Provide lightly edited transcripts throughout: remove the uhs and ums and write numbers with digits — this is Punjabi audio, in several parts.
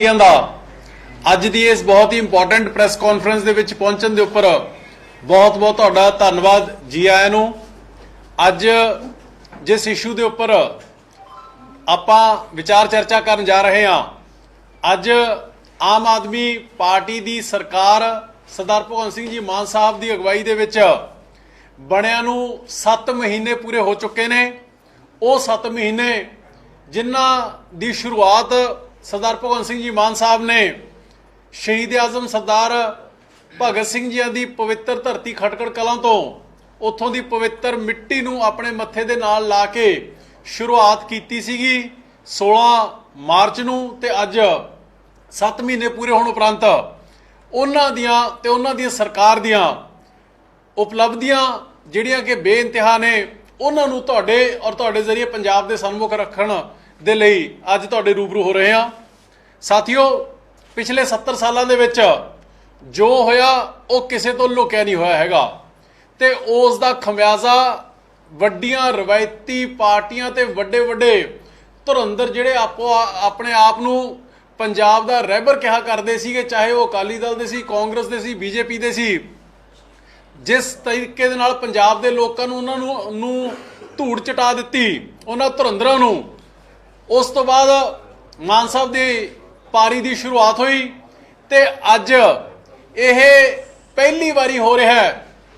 ਦਾ ਅੱਜ ਦੀ ਇਸ ਬਹੁਤ ਹੀ ਇੰਪੋਰਟੈਂਟ ਪ੍ਰੈਸ ਕਾਨਫਰੰਸ ਦੇ ਵਿੱਚ ਪਹੁੰਚਣ ਦੇ ਉੱਪਰ ਬਹੁਤ-ਬਹੁਤ ਤੁਹਾਡਾ ਧੰਨਵਾਦ ਜੀ ਆਇਆਂ ਨੂੰ। ਅੱਜ ਜਿਸ ਇਸ਼ੂ ਦੇ ਉੱਪਰ ਆਪਾਂ ਵਿਚਾਰ ਚਰਚਾ ਕਰਨ ਜਾ ਰਹੇ ਹਾਂ, ਅੱਜ ਆਮ ਆਦਮੀ ਪਾਰਟੀ ਦੀ ਸਰਕਾਰ ਸਰਦਾਰ ਭਗਵੰਤ ਸਿੰਘ ਜੀ ਮਾਨ ਸਾਹਿਬ ਦੀ ਅਗਵਾਈ ਦੇ ਵਿੱਚ ਬਣਿਆ ਨੂੰ 7 ਮਹੀਨੇ ਪੂਰੇ ਹੋ ਚੁੱਕੇ ਨੇ। ਉਹ 7 ਮਹੀਨੇ ਜਿਨ੍ਹਾਂ ਦੀ ਸ਼ੁਰੂਆਤ सरदार भगवंत सिंह जी मान साहब ने शहीद आजम सरदार भगत सिंह जी की पवित्र धरती खटकड़ कलां तो उत्थों की पवित्र मिट्टी नूं अपने मत्थे दे नाल ला के शुरुआत की सीगी 16 मार्च नूं ते अज 7 महीने पूरे होने उपरंत उन्हां दियां ते उन्हां दी सरकार दियां उपलब्धियां जिहड़ियां कि बेइंतहा ने उन्हां नूं तुहाडे और तुहाडे जरिए पंजाब दे सन्मुख रखण ਦੇ ਲਈ ਅੱਜ ਤੁਹਾਡੇ ਰੂਬਰੂ ਹੋ ਰਹੇ ਹਾਂ। ਸਾਥੀਓ, ਪਿਛਲੇ 70 ਸਾਲਾਂ ਦੇ ਵਿੱਚ ਜੋ ਹੋਇਆ ਉਹ ਕਿਸੇ ਤੋਂ ਲੁਕਿਆ ਨਹੀਂ ਹੋਇਆ ਹੈਗਾ ਤੇ ਉਸ ਦਾ ਖਮਿਆਜ਼ਾ ਵੱਡੀਆਂ ਰਵਾਇਤੀ ਪਾਰਟੀਆਂ ਤੇ ਵੱਡੇ ਵੱਡੇ ਧੁਰੰਦਰ ਜਿਹੜੇ ਆਪਣੇ ਆਪ ਨੂੰ ਪੰਜਾਬ ਦਾ ਰਹਿਬਰ ਕਿਹਾ ਕਰਦੇ ਸੀਗੇ, ਚਾਹੇ ਉਹ ਅਕਾਲੀ ਦਲ ਦੇ ਸੀ, ਕਾਂਗਰਸ ਦੇ ਸੀ, ਬੀਜੇਪੀ ਦੇ ਸੀ। ਜਿਸ ਤਰੀਕੇ ਦੇ ਨਾਲ ਪੰਜਾਬ ਦੇ ਲੋਕਾਂ ਨੂੰ ਉਹਨਾਂ ਨੂੰ ਧੂੜ ਚਟਾ ਦਿੱਤੀ ਉਹਨਾਂ ਧੁਰੰਦਰਾਂ ਨੂੰ, उस तो बाद मान साहब की पारी की शुरुआत हुई तो अज यह पहली बारी हो रहा है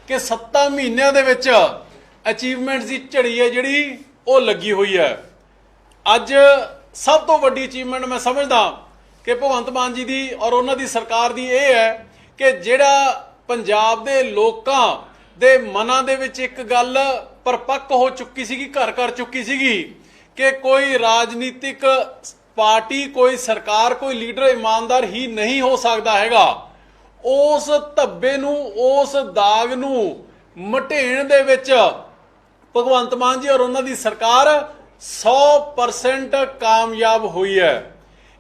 कि 7 महीनों के विच अचीवमेंट की झड़ी है जिहड़ी वो लगी हुई है। अज सब तो वड्डी अचीवमेंट मैं समझदा कि भगवंत मान जी की और उन्हां दी सरकार की यह है कि जिहड़ा पंजाब दे लोकां दे मनां दे विच एक गल परपक्क हो चुकी सी, घर कर चुकी सी कि कोई राजनीतिक पार्टी, कोई सरकार, कोई लीडर ईमानदार ही नहीं हो सकता हैगा। उस धब्बे नूं, उस दाग नूं मटेण दे विच भगवंत मान जी और उन्हां दी सरकार 100% कामयाब हुई है।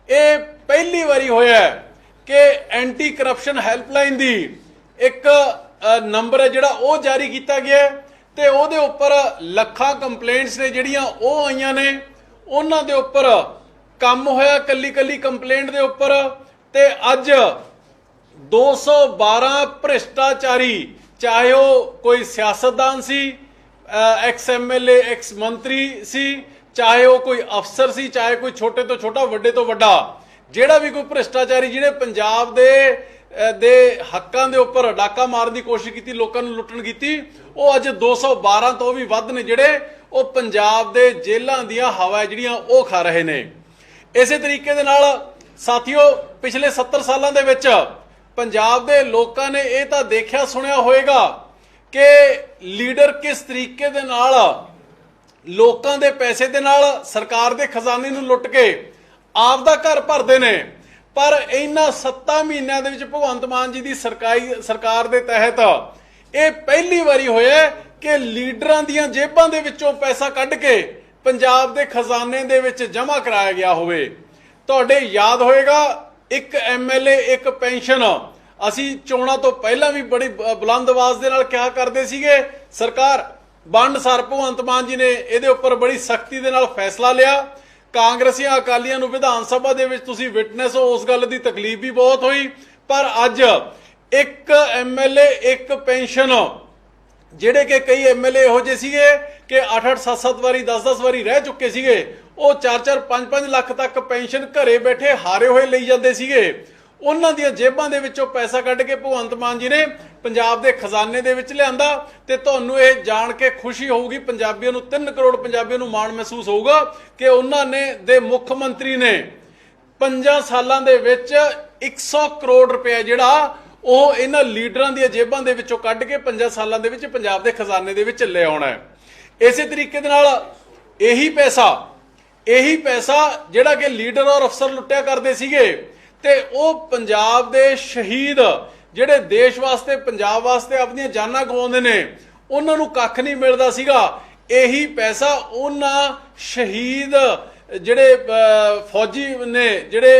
ये पहली बारी होया है कि एंटी करप्शन हैल्पलाइन दी एक नंबर है जिहड़ा वो जारी किया गया है ਤੇ ਉਹਦੇ ਉੱਪਰ ਲੱਖਾਂ ਕੰਪਲੇਂਟਸ ਨੇ ਜਿਹੜੀਆਂ ਉਹ ਆਈਆਂ ਨੇ, ਉਹਨਾਂ ਦੇ ਉੱਪਰ ਕੰਮ ਹੋਇਆ ਕੱਲੀ ਕੱਲੀ ਕੰਪਲੇਂਟ ਦੇ ਉੱਪਰ। ਤੇ ਅੱਜ 212 ਭ੍ਰਿਸ਼ਟਾਚਾਰੀ, ਚਾਹੇ ਉਹ ਕੋਈ ਸਿਆਸਤਦਾਨ ਸੀ, ਐਕਸ ਐਮਐਲਏ, ਐਕਸ ਮੰਤਰੀ ਸੀ, ਚਾਹੇ ਉਹ ਕੋਈ ਅਫਸਰ ਸੀ, ਚਾਹੇ ਕੋਈ ਛੋਟੇ ਤੋਂ ਛੋਟਾ ਵੱਡੇ ਤੋਂ ਵੱਡਾ, ਜਿਹੜਾ ਵੀ ਕੋਈ ਭ੍ਰਿਸ਼ਟਾਚਾਰੀ ਜਿਹੜੇ ਪੰਜਾਬ ਦੇ ਹੱਕਾਂ ਦੇ ਉੱਪਰ ਡਾਕਾ ਮਾਰਨ ਦੀ ਕੋਸ਼ਿਸ਼ ਕੀਤੀ, ਲੋਕਾਂ ਨੂੰ ਲੁੱਟਣ ਕੀਤੀ, ਉਹ ਅੱਜ 212 ਤੋਂ ਵੀ ਵੱਧ ਨੇ ਜਿਹੜੇ ਉਹ ਪੰਜਾਬ ਦੇ ਜੇਲ੍ਹਾਂ ਦੀਆਂ ਹਵਾ ਜਿਹੜੀਆਂ ਉਹ ਖਾ ਰਹੇ ਨੇ। ਇਸੇ ਤਰੀਕੇ ਦੇ ਨਾਲ ਸਾਥੀਓ, ਪਿਛਲੇ 70 ਸਾਲਾਂ ਦੇ ਵਿੱਚ ਪੰਜਾਬ ਦੇ ਲੋਕਾਂ ਨੇ ਇਹ ਤਾਂ ਦੇਖਿਆ ਸੁਣਿਆ ਹੋਵੇਗਾ ਕਿ ਲੀਡਰ ਕਿਸ ਤਰੀਕੇ ਦੇ ਨਾਲ ਲੋਕਾਂ ਦੇ ਪੈਸੇ ਦੇ ਨਾਲ ਸਰਕਾਰ ਦੇ ਖਜ਼ਾਨੇ ਨੂੰ ਲੁੱਟ ਕੇ ਆਪ ਦਾ ਘਰ ਭਰਦੇ ਨੇ। पर इन्हां 7 महीनों के विच भगवंत मान जी की सरकार के तहत ये पहली बारी होया कि लीडरां दीयां जेबां दे विचों पैसा कढ के पंजाब के खजाने दे विच जमा कराया गया होवे। तुहाडे याद होएगा, एक एमएलए एक पेंशन असी चोणां तो पहला भी बड़ी बुलंद आवाज़ दे नाल कहा करदे सीगे। सरकार वंड सार भगवंत मान जी ने इहदे उपर बड़ी सख्ती दे नाल फैसला लिया। कांग्रेसियां अकालियां नूं विधान सभा दे विच तुसीं विटनेस हो, उस गल दी तकलीफ भी बहुत हुई। पर अज एक एमएलए एक पेंशन, जिहड़े कि कई एमएलए इहो जिहे सीगे कि 8-8 7-7 वारी 10-10 वारी रह चुके सीगे, वो 4-4 5-5 लाख तक पेंशन घरे बैठे हारे होए लई जांदे सीगे। उन्हां दीयां जेबां दे विचों पैसा कढ के भगवंत मान जी ने पंजाब दे खजाने दे विच लिआंदा। ते तुहानूं इह जाण के खुशी होऊगी, पंजाबियों नूं 3 करोड़ पंजाबियों नूं माण महसूस होऊगा कि उन्हां ने दे मुख मंत्री ने 5 सालां दे विच 100 करोड़ रुपया जिहड़ा ਉਹ ਇਹਨਾਂ ਲੀਡਰਾਂ ਦੀਆਂ ਜੇਬਾਂ ਦੇ ਵਿੱਚੋਂ ਕੱਢ ਕੇ 5 ਸਾਲਾਂ ਦੇ ਵਿੱਚ ਪੰਜਾਬ ਦੇ ਖਜ਼ਾਨੇ ਦੇ ਵਿੱਚ ਲੈ ਆਉਣਾ ਹੈ। ਇਸੇ ਤਰੀਕੇ ਦੇ ਨਾਲ ਇਹੀ ਪੈਸਾ ਜਿਹੜਾ ਕਿ ਲੀਡਰ ਔਰ ਅਫਸਰ ਲੁੱਟਿਆ ਕਰਦੇ ਸੀਗੇ ਤੇ ਉਹ ਪੰਜਾਬ ਦੇ ਸ਼ਹੀਦ ਜਿਹੜੇ ਦੇਸ਼ ਵਾਸਤੇ, ਪੰਜਾਬ ਵਾਸਤੇ ਆਪਣੀਆਂ ਜਾਨਾਂ ਗਵਾਉਂਦੇ ਨੇ, ਉਹਨਾਂ ਨੂੰ ਕੱਖ ਨਹੀਂ ਮਿਲਦਾ ਸੀਗਾ। ਇਹੀ ਪੈਸਾ ਉਹਨਾਂ ਸ਼ਹੀਦ ਜਿਹੜੇ फौजी ने, ਜਿਹੜੇ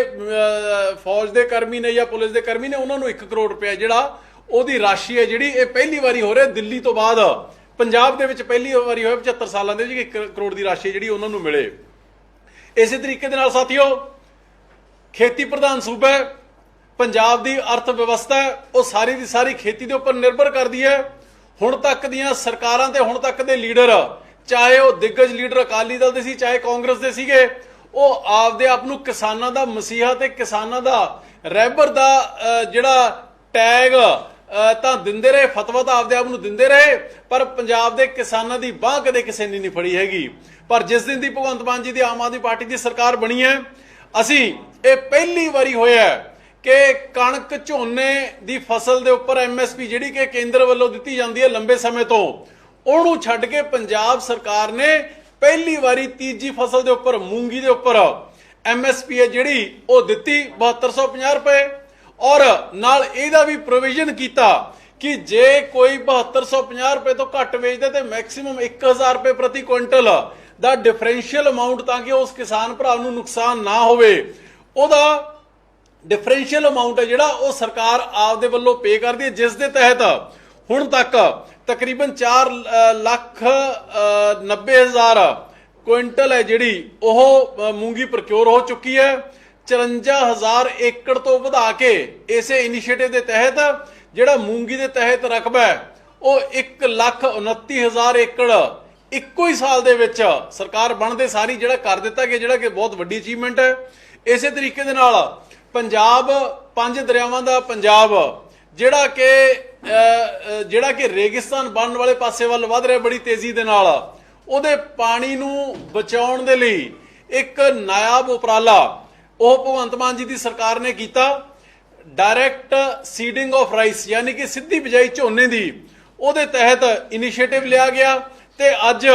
फौज के कर्मी ने या पुलिस के कर्मी ने, उन्होंने 1 करोड़ रुपया ਜਿਹੜਾ ਉਹਦੀ ਰਾਸ਼ੀ ਹੈ ਜਿਹੜੀ ਇਹ ਪਹਿਲੀ ਵਾਰੀ ਹੋ ਰਿਹਾ ਦਿੱਲੀ ਤੋਂ ਬਾਅਦ ਪੰਜਾਬ ਦੇ ਵਿੱਚ ਪਹਿਲੀ ਵਾਰੀ ਹੋਇਆ 75 ਸਾਲਾਂ ਦੇ ਵਿੱਚ 1 ਕਰੋੜ ਦੀ ਰਾਸ਼ੀ ਜਿਹੜੀ ਉਹਨਾਂ ਨੂੰ ਮਿਲੇ। ਇਸੇ ਤਰੀਕੇ ਦੇ ਨਾਲ ਸਾਥੀਓ खेती प्रधान सूबा है, पंजाब दी अर्थ व्यवस्था है वो सारी दी सारी खेती के उपर निर्भर करती है। हुण तक दियां सरकारां ते हुण तक दे लीडर, चाहे वो दिग्गज लीडर अकाली दल दे सी चाहे कांग्रेस दे सीगे, वो आपदे आप नूं किसानां दा मसीहा ते किसानां दा रहबर दा जिहड़ा टैग तां दिंदे रहे, फतवा तां आपदे आप नूं दिंदे रहे, पर पंजाब दे किसानां दी बांह कदे किसे ने नहीं फड़ी हैगी। पर जिस दिन दी भगवंत मान जी दी आम आदमी पार्टी दी सरकार बनी है, असीं ये पहली वारी होया कि कणक झोने दी फसल दे उपर MSP जिहड़ी कि केंद्र वल्लों दित्ती जांदी है लंबे समय तो, ਉਹਨੂੰ ਛੱਡ के पंजाब सरकार ने पहली वारी तीजी फसल के उपर मूंगी के उपर MSP है जिहड़ी वो दित्ती 7250 रुपए, और नाल ਇਹਦਾ भी प्रोविजन किया कि जे कोई 7250 रुपए तो घट बेचदे तो मैक्सीमम 1000 रुपए प्रति क्विंटल दा डिफरेंशियल अमाउंट, ताकि उस किसान भरा नूं नुकसान ना होवे, ਉਹਦਾ डिफरेंशियल अमाउंट है जिहड़ा वो सरकार आपदे वल्लों पे करदी है, जिस दे तहत हुण तक तकरीबन 4,90,000 क्विंटल है जिहड़ी ओह मूंगी प्रक्योर हो चुकी है। 54,000 एकड़ तो वधा के इसे इनिशिएटिव के तहत जिहड़ा मूंगी के तहत रकबा है वो 1,29,000 एकड़ इक्को ही साल दे विच सरकार बनदे सारी जिहड़ा कर दिता गया, जिहड़ा कि बहुत वड्डी अचीवमेंट है। इसे तरीके दे नाल पंजाब 5 दरियावां दा पंजाब जिहड़ा कि रेगिस्तान बनने वाले पासे वल वध रहा बड़ी तेजी दे नाल, ਉਹਦੇ पानी नूं बचाउण दे लई एक नायाब उपराला ਉਹ ਭਗਵੰਤ ਮਾਨ जी दी सरकार ने कीता। डायरैक्ट सीडिंग ऑफ राइस यानी कि सीधी बिजाई झोने दी ਉਹਦੇ तहत इनिशिएटिव लिया गया ते अज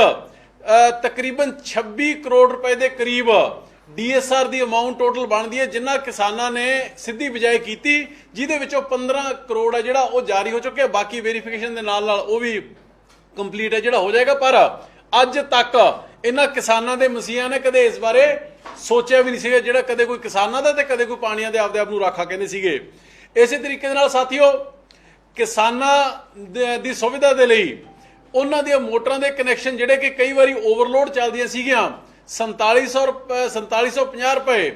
तकरीबन 26 करोड़ रुपए के करीब DSR की अमाउंट टोटल बनती है, जिन्होंने किसानों ने सीधी बिजाई की, जिहदे विचों 15 करोड़ है जिहड़ा वो जारी हो चुके, बाकी वेरीफिकेशन के नाल वो भी कंप्लीट है जिहड़ा हो जाएगा। पर अज तक इन्हां किसानों के मसीहा ने कदे इस बारे सोचा भी नहीं सीगा, जिहड़ा कदे कोई किसानों का ते कदे कोई पानियां दे आपदे आप नूं राखा कहंदे सीगे। इसे तरीके दे नाल साथियों किसानां दी सुविधा दे लई उन्हां दी मोटरां दे कनैक्शन जिहड़े कि कई बारी ओवरलोड चलदियां सीगियां 4750 रुपए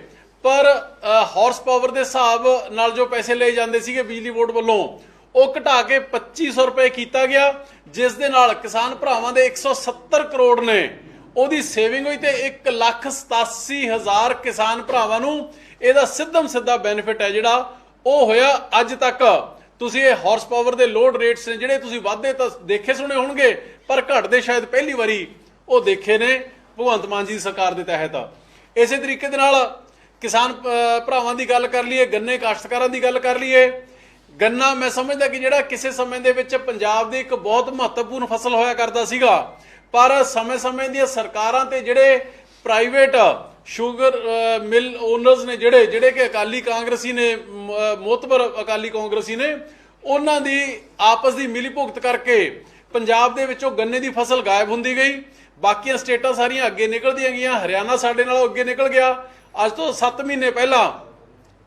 पर हॉर्स पावर के हिसाब नाल जो पैसे ले जाते थे बिजली बोर्ड वालों वो घटा के 2500 रुपए किया गया, जिस दे नाल किसान भरावां दे 170 करोड़ ने ओदी सेविंग हुई ते 1,87,000 किसान भरावां नूं इहदा सीधा बेनिफिट है जिहड़ा वो होया। अज तक तुसीं ये हॉर्स पावर के लोड रेट्स ने जिहड़े तुसीं वाधे तां देखे सुने होणगे, पर घटदे शायद पहली वारी वो देखे ने भगवंत मान जी सरकार के तहत। इस तरीके किसान भरावां की गल कर लीए, गन्ने काश्तकारां की गल कर लीए। गन्ना मैं समझदा कि जिहड़ा किसी समय दे विच पंजाब दी एक बहुत महत्वपूर्ण फसल होया करदा सीगा, पर समय समय दी सरकारां ते जिहड़े प्राइवेट शुगर मिल ओनर्स ने जिहड़े कि अकाली कांग्रेसी ने मोतबर अकाली कांग्रेसी ने उन्हां दी आपस की मिली भुगत करके पंजाब दे विचों गन्ने की फसल गायब हुंदी गई। बाकी स्टेटां सारियां अगे निकलदियां गईयां, हरियाणा साडे नालों अगे निकल गया। अज तो 7 महीने पहला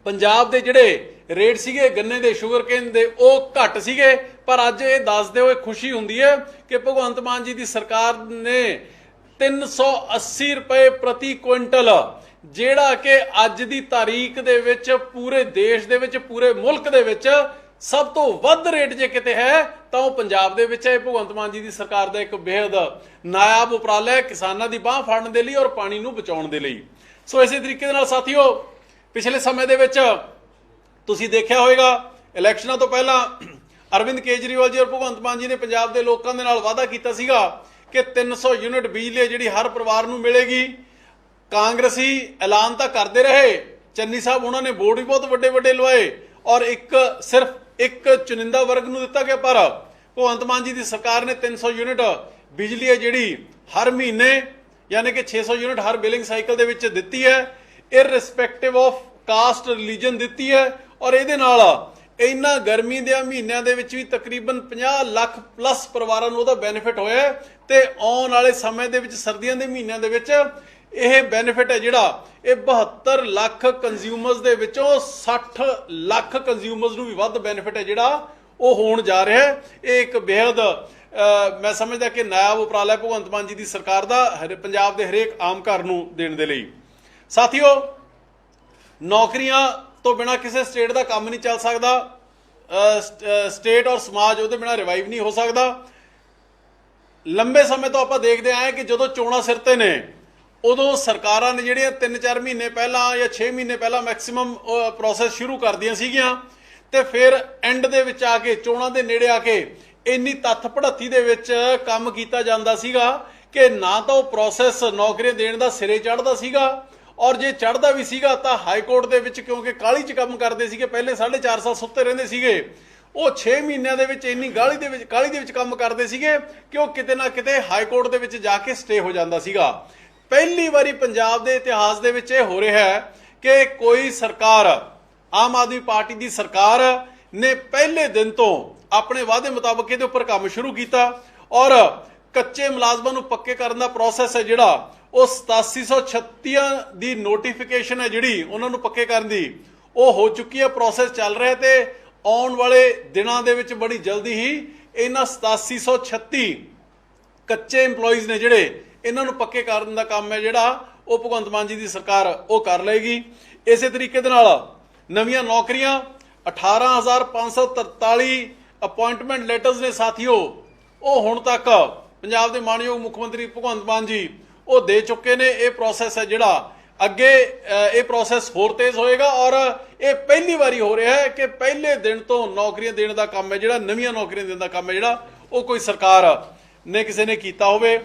पंजाब दे जिहड़े रेट सीगे गन्ने दे शुगर केन दे वो घट सीगे, पर अज ये दसदे होए खुशी हुंदी है कि भगवंत मान जी दी सरकार ने 380 रुपए प्रति क्विंटल जिहड़ा कि अज दी तारीख दे विच पूरे देश दे विच पूरे मुल्क दे विच सब तो वध रेट जे किते है तो पंजाब दे विच है। भगवंत मान जी दी सरकार दा एक बेहद नायाब उपराला है किसानां दी बांह फड़न दे लई और पानी नूं बचाउण दे लई। सो इसे तरीके दे नाल साथियों पिछले समय दे विच तुसीं देखिया होएगा इलैक्शनां तो पहला अरविंद केजरीवाल जी और भगवंत मान जी ने पंजाब दे लोकां दे नाल वादा कीता सीगा कि 300 यूनिट बिजली जिहड़ी हर परिवार नूं मिलेगी। कांग्रेसी ऐलान तां करदे रहे, चन्नी साहब उन्होंने बोर्ड भी बहुत वड्डे वड्डे लवाए और सिर्फ एक चुनिंदा वर्ग नूं दिता गया, पर भगवंत मान जी की सरकार ने 300 यूनिट बिजली है जिहड़ी हर महीने यानी कि 600 यूनिट हर बिलिंग साइकिल दे विच दित्ती है, इररिस्पैक्टिव ऑफ कास्ट रिलीजन दित्ती है। और इहदे नाल इन्हां गर्मी दे महीनों के भी तकरीबन 50 लाख प्लस परिवारों नूं उहदा बेनीफिट होया ते आउण वाले समय दे विच सर्दियों के महीनों के विच यह बेनीफिट है जिहड़ा ये 72 लाख कंज्यूमर्स दे विचों 60 लाख कंज्यूमर्स नूं भी वध बेनीफिट है जिहड़ा वो होण जा रहा है। ये एक बेहद मैं समझदा कि नायाब उपराला भगवंत मान जी की सरकार का पंजाब के हरेक आम घर नूं देण दे लई। साथियों ਨੌਕਰੀਆਂ ਤੋਂ ਬਿਨਾਂ ਕਿਸੇ ਸਟੇਟ ਦਾ ਕੰਮ ਨਹੀਂ ਚੱਲ ਸਕਦਾ, ਸਟੇਟ ਔਰ ਸਮਾਜ ਉਹਦੇ ਬਿਨਾਂ ਰਿਵਾਈਵ ਨਹੀਂ ਹੋ ਸਕਦਾ। ਲੰਬੇ ਸਮੇਂ ਤੋਂ ਆਪਾਂ ਦੇਖਦੇ ਆਏ ਕਿ ਜਦੋਂ ਚੋਣਾਂ ਸਿਰ ਤੇ ਨੇ ਉਦੋਂ ਸਰਕਾਰਾਂ ਨੇ ਜਿਹੜੀਆਂ 3-4 ਮਹੀਨੇ ਪਹਿਲਾਂ ਜਾਂ 6 ਮਹੀਨੇ ਪਹਿਲਾਂ ਮੈਕਸਿਮਮ ਪ੍ਰੋਸੈਸ ਸ਼ੁਰੂ ਕਰਦੀਆਂ ਸੀਗੀਆਂ ਤੇ ਫਿਰ ਐਂਡ ਦੇ ਵਿੱਚ ਆ ਕੇ ਚੋਣਾਂ ਦੇ ਨੇੜੇ ਆ ਕੇ ਇੰਨੀ ਤੱਥ ਪੜੱਤੀ ਦੇ ਵਿੱਚ ਕੰਮ ਕੀਤਾ ਜਾਂਦਾ ਸੀਗਾ ਕਿ ਨਾ ਤਾਂ ਉਹ ਪ੍ਰੋਸੈਸ ਨੌਕਰੀਆਂ ਦੇਣ ਦਾ ਸਿਰੇ ਚੜ੍ਹਦਾ ਸੀਗਾ, ਔਰ ਜੇ ਚੜ੍ਹਦਾ ਵੀ ਸੀਗਾ ਤਾਂ ਹਾਈ ਕੋਰਟ ਦੇ ਵਿੱਚ ਕਿਉਂਕਿ ਕਾਹਲੀ 'ਚ ਕੰਮ ਕਰਦੇ ਸੀਗੇ, ਪਹਿਲੇ 4.5 ਸਾਲ ਸੁੱਤੇ ਰਹਿੰਦੇ ਸੀਗੇ, ਉਹ 6 ਮਹੀਨਿਆਂ ਦੇ ਵਿੱਚ ਇੰਨੀ ਕਾਹਲੀ ਦੇ ਵਿੱਚ ਕੰਮ ਕਰਦੇ ਸੀਗੇ ਕਿ ਉਹ ਕਿਤੇ ਨਾ ਕਿਤੇ ਹਾਈ ਕੋਰਟ ਦੇ ਵਿੱਚ ਜਾ ਕੇ ਸਟੇ ਹੋ ਜਾਂਦਾ ਸੀਗਾ। ਪਹਿਲੀ ਵਾਰੀ ਪੰਜਾਬ ਦੇ ਇਤਿਹਾਸ ਦੇ ਵਿੱਚ ਇਹ ਹੋ ਰਿਹਾ ਹੈ ਕਿ ਕੋਈ ਸਰਕਾਰ, ਆਮ ਆਦਮੀ ਪਾਰਟੀ ਦੀ ਸਰਕਾਰ ਨੇ ਪਹਿਲੇ ਦਿਨ ਤੋਂ ਆਪਣੇ ਵਾਅਦੇ ਮੁਤਾਬਕ ਇਹਦੇ ਉੱਪਰ ਕੰਮ ਸ਼ੁਰੂ ਕੀਤਾ ਔਰ ਕੱਚੇ ਮੁਲਾਜ਼ਮਾਂ ਨੂੰ ਪੱਕੇ ਕਰਨ ਦਾ ਪ੍ਰੋਸੈਸ ਹੈ ਜਿਹੜਾ ਉਹ 8736 ਦੀ ਨੋਟੀਫਿਕੇਸ਼ਨ ਹੈ ਜਿਹੜੀ ਉਹਨਾਂ ਨੂੰ ਪੱਕੇ ਕਰਨ ਦੀ ਉਹ ਹੋ ਚੁੱਕੀ ਹੈ, ਪ੍ਰੋਸੈਸ ਚੱਲ ਰਿਹਾ ਤੇ ਆਉਣ ਵਾਲੇ ਦਿਨਾਂ ਦੇ ਵਿੱਚ ਬੜੀ ਜਲਦੀ ਹੀ ਇਹਨਾਂ 8736 ਕੱਚੇ EMPLOYEES ਨੇ ਜਿਹੜੇ ਇਹਨਾਂ ਨੂੰ ਪੱਕੇ ਕਰਨ ਦਾ ਕੰਮ ਹੈ ਜਿਹੜਾ ਉਹ ਭਗਵੰਤ ਮਾਨ ਜੀ ਦੀ ਸਰਕਾਰ ਉਹ ਕਰ ਲਏਗੀ। ਇਸੇ ਤਰੀਕੇ ਦੇ ਨਾਲ ਨਵੀਆਂ ਨੌਕਰੀਆਂ 18,543 ਅਪਾਇੰਟਮੈਂਟ ਲੈਟਰਸ ਨੇ ਸਾਥੀਓ, ਉਹ ਹੁਣ ਤੱਕ ਪੰਜਾਬ ਦੇ ਮਾਣਯੋਗ ਮੁੱਖ ਮੰਤਰੀ ਭਗਵੰਤ ਮਾਨ ਜੀ ਉਹ ਦੇ ਚੁੱਕੇ ਨੇ। ਇਹ ਪ੍ਰੋਸੈਸ ਹੈ ਜਿਹੜਾ ਅੱਗੇ ਇਹ ਪ੍ਰੋਸੈਸ ਹੋਰ ਤੇਜ਼ ਹੋਏਗਾ ਔਰ ਇਹ ਪਹਿਲੀ ਵਾਰੀ ਹੋ ਰਿਹਾ ਹੈ ਕਿ ਪਹਿਲੇ ਦਿਨ ਤੋਂ ਨੌਕਰੀਆਂ ਦੇਣ ਦਾ ਕੰਮ ਹੈ ਜਿਹੜਾ, ਨਵੀਆਂ ਨੌਕਰੀਆਂ ਦੇਣ ਦਾ ਕੰਮ ਹੈ ਜਿਹੜਾ ਉਹ ਕੋਈ ਸਰਕਾਰ ਨੇ ਕਿਸੇ ਨੇ ਕੀਤਾ ਹੋਵੇ।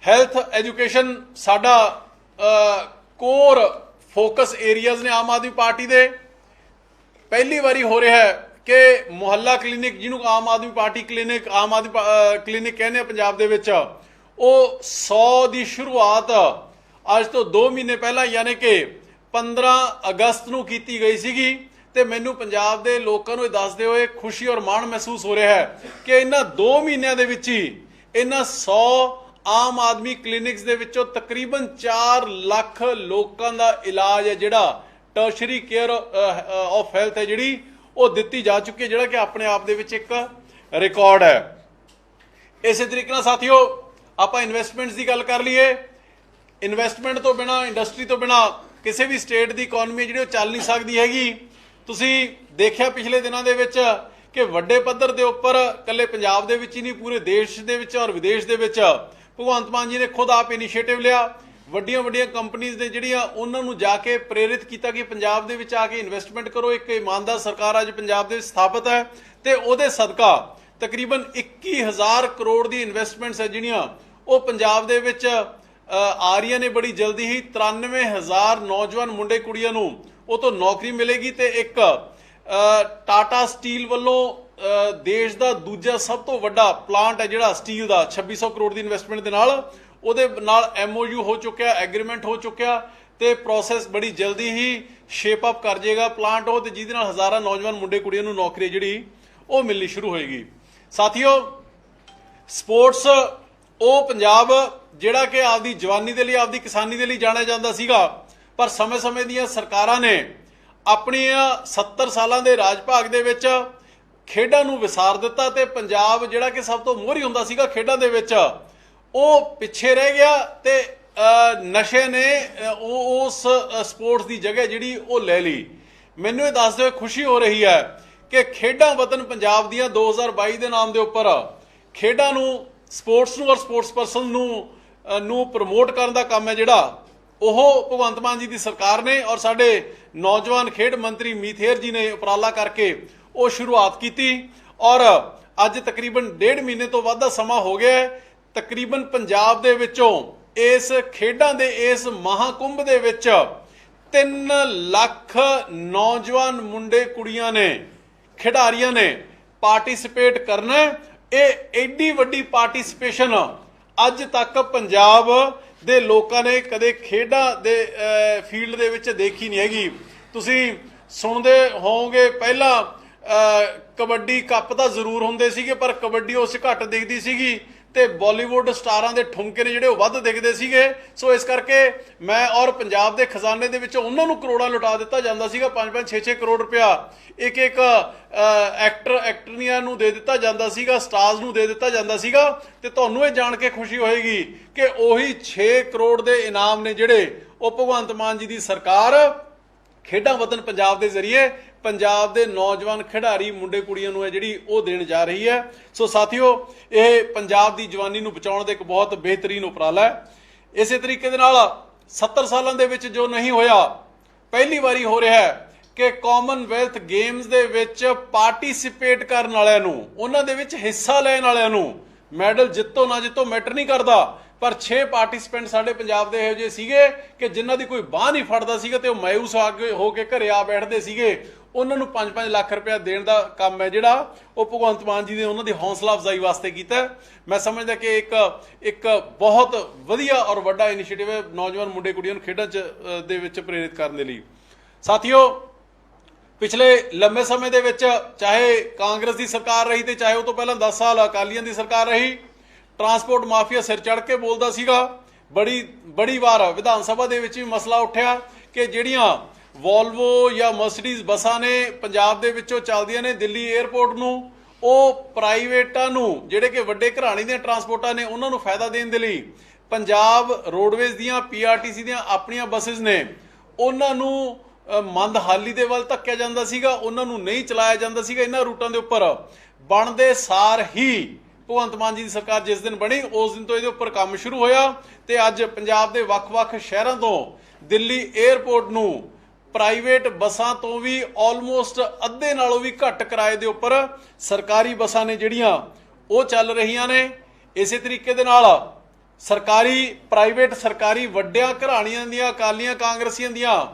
ਹੈਲਥ ਐਜੂਕੇਸ਼ਨ ਸਾਡਾ ਕੋਰ ਫੋਕਸ ਏਰੀਆਜ਼ ਨੇ ਆਮ ਆਦਮੀ ਪਾਰਟੀ ਦੇ। ਪਹਿਲੀ ਵਾਰੀ ਹੋ ਰਿਹਾ ਹੈ ਕਿ ਮੁਹੱਲਾ ਕਲੀਨਿਕ, ਜਿਹਨੂੰ Aam Aadmi party clinic, Aam Aadmi clinic ਕਹਿੰਦੇ ਆ ਪੰਜਾਬ ਦੇ ਵਿੱਚ, ਉਹ 100 ਦੀ ਸ਼ੁਰੂਆਤ ਅੱਜ ਤੋਂ 2 ਮਹੀਨੇ ਪਹਿਲਾਂ ਯਾਨੀ ਕਿ 15 ਅਗਸਤ ਨੂੰ ਕੀਤੀ ਗਈ ਸੀਗੀ ਤੇ ਮੈਨੂੰ ਪੰਜਾਬ ਦੇ ਲੋਕਾਂ ਨੂੰ ਇਹ ਦੱਸਦੇ ਹੋਏ ਖੁਸ਼ੀ ਔਰ ਮਾਣ ਮਹਿਸੂਸ ਹੋ ਰਿਹਾ ਹੈ ਕਿ ਇਹਨਾਂ 2 ਮਹੀਨਿਆਂ ਦੇ ਵਿੱਚ ਹੀ ਇਹਨਾਂ 100 ਆਮ ਆਦਮੀ ਕਲੀਨਿਕਸ ਦੇ ਵਿੱਚੋਂ ਤਕਰੀਬਨ 4 ਲੱਖ ਲੋਕਾਂ ਦਾ ਇਲਾਜ ਹੈ ਜਿਹੜਾ ਟਰਸ਼ਰੀ ਕੇਅਰ ਆਫ ਹੈਲਥ ਹੈ ਜਿਹੜੀ ਉਹ ਦਿੱਤੀ ਜਾ ਚੁੱਕੀ ਹੈ, ਜਿਹੜਾ ਕਿ ਆਪਣੇ ਆਪ ਦੇ ਵਿੱਚ ਇੱਕ ਰਿਕਾਰਡ ਹੈ। ਇਸੇ ਤਰੀਕੇ ਨਾਲ ਸਾਥੀਓ ਆਪਾਂ ਇਨਵੈਸਟਮੈਂਟਸ ਦੀ ਗੱਲ ਕਰ ਲਈਏ। ਇਨਵੈਸਟਮੈਂਟ ਤੋਂ ਬਿਨਾ, ਇੰਡਸਟਰੀ ਤੋਂ ਬਿਨਾ ਕਿਸੇ ਵੀ ਸਟੇਟ ਦੀ ਇਕਨੋਮੀ ਜਿਹੜੀ ਉਹ ਚੱਲ ਨਹੀਂ ਸਕਦੀ ਹੈਗੀ। ਤੁਸੀਂ ਦੇਖਿਆ ਪਿਛਲੇ ਦਿਨਾਂ ਦੇ ਵਿੱਚ ਕਿ ਵੱਡੇ ਪੱਧਰ ਦੇ ਉੱਪਰ ਇਕੱਲੇ ਪੰਜਾਬ ਦੇ ਵਿੱਚ ਹੀ ਨਹੀਂ, ਪੂਰੇ ਦੇਸ਼ ਦੇ ਵਿੱਚ ਔਰ ਵਿਦੇਸ਼ ਦੇ ਵਿੱਚ ਭਗਵੰਤ ਮਾਨ ਜੀ ਨੇ ਖੁਦ ਆਪ ਇਨੀਸ਼ੀਏਟਿਵ ਲਿਆ। ਵੱਡੀਆਂ ਵੱਡੀਆਂ ਕੰਪਨੀਆਂ ਨੇ ਜਿਹੜੀਆਂ ਉਹਨਾਂ ਨੂੰ ਜਾ ਕੇ ਪ੍ਰੇਰਿਤ ਕੀਤਾ ਕਿ ਪੰਜਾਬ ਦੇ ਵਿੱਚ ਆ ਕੇ ਇਨਵੈਸਟਮੈਂਟ ਕਰੋ। ਇੱਕ ਇਮਾਨਦਾਰ ਸਰਕਾਰ ਅੱਜ ਪੰਜਾਬ ਦੇ ਵਿੱਚ ਸਥਾਪਿਤ ਹੈ ਤੇ ਉਹਦੇ ਸਦਕਾ ਤਕਰੀਬਨ 21,000 ਕਰੋੜ ਦੀ ਇਨਵੈਸਟਮੈਂਟਸ ਹੈ ਜਿਹੜੀਆਂ ਉਹ ਪੰਜਾਬ ਦੇ ਵਿੱਚ ਆ ਰਹੀਆਂ ਨੇ। ਬੜੀ ਜਲਦੀ ਹੀ 93,000 ਨੌਜਵਾਨ ਮੁੰਡੇ ਕੁੜੀਆਂ ਨੂੰ ਉਹ ਤੋਂ ਨੌਕਰੀ ਮਿਲੇਗੀ ਤੇ ਇੱਕ ਟਾਟਾ ਸਟੀਲ ਵੱਲੋਂ ਦੇਸ਼ ਦਾ ਦੂਜਾ ਸਭ ਤੋਂ ਵੱਡਾ ਪਲਾਂਟ ਹੈ ਜਿਹੜਾ ਸਟੀਲ ਦਾ 2600 ਕਰੋੜ ਦੀ ਇਨਵੈਸਟਮੈਂਟ ਦੇ ਨਾਲ ਉਹਦੇ ਨਾਲ MOU ਹੋ ਚੁੱਕਿਆ, ਐਗਰੀਮੈਂਟ ਹੋ ਚੁੱਕਿਆ ਤੇ ਪ੍ਰੋਸੈਸ ਬੜੀ ਜਲਦੀ ਹੀ ਸ਼ੇਪ ਅਪ ਕਰ ਜਾਏਗਾ ਪਲਾਂਟ ਉਹ, ਤੇ ਜਿਹਦੇ ਨਾਲ ਹਜ਼ਾਰਾਂ ਨੌਜਵਾਨ ਮੁੰਡੇ ਕੁੜੀਆਂ ਨੂੰ ਨੌਕਰੀ ਜਿਹੜੀ ਉਹ ਮਿਲਣੀ ਸ਼ੁਰੂ ਹੋਏਗੀ। ਸਾਥੀਓ ਸਪੋਰਟਸ, ਉਹ ਪੰਜਾਬ ਜਿਹੜਾ ਕਿ ਆਪਦੀ ਜਵਾਨੀ ਦੇ ਲਈ, ਆਪਦੀ ਕਿਸਾਨੀ ਦੇ ਲਈ ਜਾਣਿਆ ਜਾਂਦਾ ਸੀਗਾ, ਪਰ ਸਮੇਂ-ਸਮੇਂ ਦੀਆਂ ਸਰਕਾਰਾਂ ਨੇ ਆਪਣੀਆਂ 70 ਸਾਲਾਂ ਦੇ ਰਾਜ ਭਾਗ ਦੇ ਵਿੱਚ ਖੇਡਾਂ ਨੂੰ ਵਿਸਾਰ ਦਿੱਤਾ ਤੇ ਪੰਜਾਬ ਜਿਹੜਾ ਕਿ ਸਭ ਤੋਂ ਮੋਹਰੀ ਹੁੰਦਾ ਸੀਗਾ ਖੇਡਾਂ ਦੇ ਵਿੱਚ, ਉਹ ਪਿੱਛੇ ਰਹਿ ਗਿਆ ਤੇ ਨਸ਼ੇ ਨੇ ਉਸ ਸਪੋਰਟਸ ਦੀ ਜਗ੍ਹਾ ਜਿਹੜੀ ਉਹ ਲੈ ਲਈ। ਮੈਨੂੰ ਇਹ ਦੱਸਦੇ ਹੋਏ ਖੁਸ਼ੀ ਹੋ ਰਹੀ ਹੈ ਕਿ ਖੇਡਾਂ ਵਤਨ ਪੰਜਾਬ ਦੀਆਂ 2022 ਦੇ ਨਾਮ ਦੇ ਉੱਪਰ ਖੇਡਾਂ ਨੂੰ, ਸਪੋਰਟਸ ਨੂੰ ਔਰ ਸਪੋਰਟਸ ਪਰਸਨ ਨੂੰ ਪ੍ਰਮੋਟ ਕਰਨ ਦਾ ਕੰਮ ਹੈ ਜਿਹੜਾ ਉਹ ਭਗਵੰਤ ਮਾਨ ਜੀ ਦੀ ਸਰਕਾਰ ਨੇ ਔਰ ਸਾਡੇ ਨੌਜਵਾਨ ਖੇਡ ਮੰਤਰੀ ਮੀਥੇਰ ਜੀ ਨੇ ਉਪਰਾਲਾ ਕਰਕੇ ਉਹ ਸ਼ੁਰੂਆਤ ਕੀਤੀ ਔਰ ਅੱਜ ਤਕਰੀਬਨ 1.5 ਮਹੀਨੇ ਤੋਂ ਵੱਧ ਦਾ ਸਮਾਂ ਹੋ ਗਿਆ ਹੈ। ਤਕਰੀਬਨ ਪੰਜਾਬ ਦੇ ਵਿੱਚੋਂ ਇਸ ਖੇਡਾਂ ਦੇ ਇਸ ਮਹਾਕੁੰਭ ਦੇ ਵਿੱਚ 3 ਲੱਖ ਨੌਜਵਾਨ ਮੁੰਡੇ ਕੁੜੀਆਂ ਨੇ, ਖਿਡਾਰੀਆਂ ਨੇ ਪਾਰਟਿਸਿਪੇਟ ਕਰਨਾ। ਇਹ ਐਡੀ ਵੱਡੀ ਪਾਰਟਿਸਿਪੇਸ਼ਨ ਅੱਜ ਤੱਕ ਪੰਜਾਬ ਦੇ ਲੋਕਾਂ ਨੇ ਕਦੇ ਖੇਡਾਂ ਦੇ ਫੀਲਡ ਦੇ ਵਿੱਚ ਦੇਖੀ ਨਹੀਂ ਹੈਗੀ। ਤੁਸੀਂ ਸੁਣਦੇ ਹੋਵੋਗੇ ਪਹਿਲਾਂ ਕਬੱਡੀ ਕੱਪ ਤਾਂ ਜ਼ਰੂਰ ਹੁੰਦੇ ਸੀਗੇ ਪਰ ਕਬੱਡੀ ਉਸ ਘੱਟ ਦਿਖਦੀ ਸੀਗੀ ਤੇ ਬਾਲੀਵੁੱਡ ਸਟਾਰਾਂ ਦੇ ਠੁਮਕੇ ਨੇ ਜਿਹੜੇ ਉਹ ਵੱਧ ਦਿਖਦੇ ਸੀਗੇ। ਸੋ ਇਸ ਕਰਕੇ ਮੈਂ ਔਰ ਪੰਜਾਬ ਦੇ ਖਜ਼ਾਨੇ ਦੇ ਵਿੱਚ ਉਹਨਾਂ ਨੂੰ ਕਰੋੜਾਂ ਲੁਟਾ ਦਿੱਤਾ ਜਾਂਦਾ ਸੀਗਾ, 5-5 6-6 ਕਰੋੜ ਰੁਪਇਆ ਇੱਕ ਐਕਟਰ ਐਕਟਰਨੀਆਂ ਨੂੰ ਦੇ ਦਿੱਤਾ ਜਾਂਦਾ ਸੀਗਾ, ਸਟਾਰਸ ਨੂੰ ਦੇ ਦਿੱਤਾ ਜਾਂਦਾ ਸੀਗਾ। ਤੇ ਤੁਹਾਨੂੰ ਇਹ ਜਾਣ ਕੇ ਖੁਸ਼ੀ ਹੋਏਗੀ ਕਿ ਉਹੀ 6 ਕਰੋੜ ਦੇ ਇਨਾਮ ਨੇ ਜਿਹੜੇ ਉਹ ਭਗਵੰਤ ਮਾਨ ਜੀ ਦੀ ਸਰਕਾਰ ਖੇਡਾਂ ਵਤਨ ਪੰਜਾਬ ਦੇ ਜ਼ਰੀਏ ਪੰਜਾਬ ਦੇ ਨੌਜਵਾਨ ਖਿਡਾਰੀ ਮੁੰਡੇ ਕੁੜੀਆਂ ਨੂੰ ਹੈ ਜਿਹੜੀ ਉਹ ਦੇਣ ਜਾ ਰਹੀ ਹੈ। ਸੋ ਸਾਥੀਓ, ਇਹ ਪੰਜਾਬ ਦੀ ਜਵਾਨੀ ਨੂੰ ਬਚਾਉਣ ਦਾ ਇੱਕ ਬਹੁਤ ਬਿਹਤਰੀਨ ਉਪਰਾਲਾ ਹੈ। ਇਸੇ ਤਰੀਕੇ ਦੇ ਨਾਲ 70 ਸਾਲਾਂ ਦੇ ਵਿੱਚ ਜੋ ਨਹੀਂ ਹੋਇਆ, ਪਹਿਲੀ ਵਾਰੀ ਹੋ ਰਿਹਾ ਹੈ ਕਿ ਕਾਮਨਵੈਲਥ ਗੇਮਸ ਦੇ ਵਿੱਚ ਪਾਰਟਿਸਿਪੇਟ ਕਰਨ ਵਾਲਿਆਂ ਨੂੰ, ਉਹਨਾਂ ਦੇ ਵਿੱਚ ਹਿੱਸਾ ਲੈਣ ਵਾਲਿਆਂ ਨੂੰ ਮੈਡਲ ਜਿੱਤੋ ਨਾ ਜਿੱਤੋ ਮੈਟਰ ਨਹੀਂ ਕਰਦਾ, ਪਰ 6 ਪਾਰਟਿਸਪੈਂਟ ਸਾਡੇ ਪੰਜਾਬ ਦੇ ਇਹੋ ਜਿਹੇ ਸੀਗੇ ਕਿ ਜਿਨ੍ਹਾਂ ਦੀ ਕੋਈ ਬਾਹ ਨਹੀਂ ਫੜਦਾ ਸੀਗਾ ਤੇ ਉਹ ਮਾਯੂਸ ਹੋ ਕੇ ਘਰੇ ਆ ਬੈਠਦੇ ਸੀਗੇ। ਉਹਨਾਂ ਨੂੰ 5-5 ਲੱਖ ਰੁਪਇਆ ਦੇਣ ਦਾ ਕੰਮ ਹੈ ਜਿਹੜਾ ਉਹ ਭਗਵੰਤ ਮਾਨ ਜੀ ਨੇ ਉਹਨਾਂ ਦੀ ਹੌਸਲਾ ਅਫਜ਼ਾਈ ਵਾਸਤੇ ਕੀਤਾ। ਮੈਂ ਸਮਝਦਾ ਕਿ ਇੱਕ ਬਹੁਤ ਵਧੀਆ ਔਰ ਵੱਡਾ ਇਨੀਸ਼ੀਏਟਿਵ ਹੈ ਨੌਜਵਾਨ ਮੁੰਡੇ ਕੁੜੀਆਂ ਨੂੰ ਖੇਡਾਂ ਦੇ ਵਿੱਚ ਪ੍ਰੇਰਿਤ ਕਰਨ ਦੇ ਲਈ। ਸਾਥੀਓ, ਪਿਛਲੇ ਲੰਬੇ ਸਮੇਂ ਦੇ ਵਿੱਚ ਚਾਹੇ ਕਾਂਗਰਸ ਦੀ ਸਰਕਾਰ ਰਹੀ ਤੇ ਚਾਹੇ ਉਹ ਤੋਂ ਪਹਿਲਾਂ 10 ਸਾਲ ਅਕਾਲੀਆਂ ਦੀ ਸਰਕਾਰ ਰਹੀ, ਟਰਾਂਸਪੋਰਟ ਮਾਫੀਆ ਸਿਰ ਚੜ੍ਹ ਕੇ ਬੋਲਦਾ ਸੀਗਾ। ਬੜੀ ਵਾਰ ਵਿਧਾਨ ਸਭਾ ਦੇ ਵਿੱਚ ਵੀ ਮਸਲਾ ਉੱਠਿਆ ਕਿ ਜਿਹੜੀਆਂ ਵੋਲਵੋ ਜਾਂ ਮਰਸੀਡੀਜ਼ ਬੱਸਾਂ ਨੇ ਪੰਜਾਬ ਦੇ ਵਿੱਚੋਂ ਚੱਲਦੀਆਂ ਨੇ ਦਿੱਲੀ 에ਅਰਪੋਰਟ ਨੂੰ, ਉਹ ਪ੍ਰਾਈਵੇਟਾਂ ਨੂੰ, ਜਿਹੜੇ ਕਿ ਵੱਡੇ ਘਰਾਣੇ ਦੀਆਂ ਟਰਾਂਸਪੋਰਟਾਂ ਨੇ, ਉਹਨਾਂ ਨੂੰ ਫਾਇਦਾ ਦੇਣ ਦੇ ਲਈ ਪੰਜਾਬ ਰੋਡਵੇਜ਼ ਦੀਆਂ PRTC ਦੀਆਂ ਆਪਣੀਆਂ ਬੱਸਿਸ ਨੇ, ਉਹਨਾਂ ਨੂੰ ਮੰਦਹਾਲੀ ਦੇ ਵੱਲ ਧੱਕਿਆ ਜਾਂਦਾ ਸੀਗਾ, ਉਹਨਾਂ ਨੂੰ ਨਹੀਂ ਚਲਾਇਆ ਜਾਂਦਾ ਸੀਗਾ। ਇਹਨਾਂ ਰੂਟਾਂ ਦੇ ਉੱਪਰ ਬਣਦੇ ਸਾਰ ਹੀ ਭਗਵੰਤ ਮਾਨ ਜੀ ਦੀ ਸਰਕਾਰ ਜਿਸ ਦਿਨ ਬਣੀ ਉਸ ਦਿਨ ਤੋਂ ਇਹਦੇ ਉੱਪਰ ਕੰਮ ਸ਼ੁਰੂ ਹੋਇਆ ਤੇ ਅੱਜ ਪੰਜਾਬ ਦੇ ਵੱਖ-ਵੱਖ ਸ਼ਹਿਰਾਂ ਤੋਂ ਦਿੱਲੀ 에ਅਰਪੋਰਟ ਨੂੰ ਪ੍ਰਾਈਵੇਟ ਬੱਸਾਂ ਤੋਂ ਵੀ ਆਲਮੋਸਟ ਅੱਧੇ ਨਾਲੋਂ ਵੀ ਘੱਟ ਕਿਰਾਏ ਦੇ ਉੱਪਰ ਸਰਕਾਰੀ ਬੱਸਾਂ ਨੇ ਜਿਹੜੀਆਂ ਉਹ ਚੱਲ ਰਹੀਆਂ ਨੇ। ਇਸੇ ਤਰੀਕੇ ਦੇ ਨਾਲ ਸਰਕਾਰੀ ਪ੍ਰਾਈਵੇਟ ਸਰਕਾਰੀ ਵੱਡਿਆਂ ਘਰਾਣੀਆਂ ਦੀਆਂ ਅਕਾਲੀਆਂ ਕਾਂਗਰਸੀਆਂ ਦੀਆਂ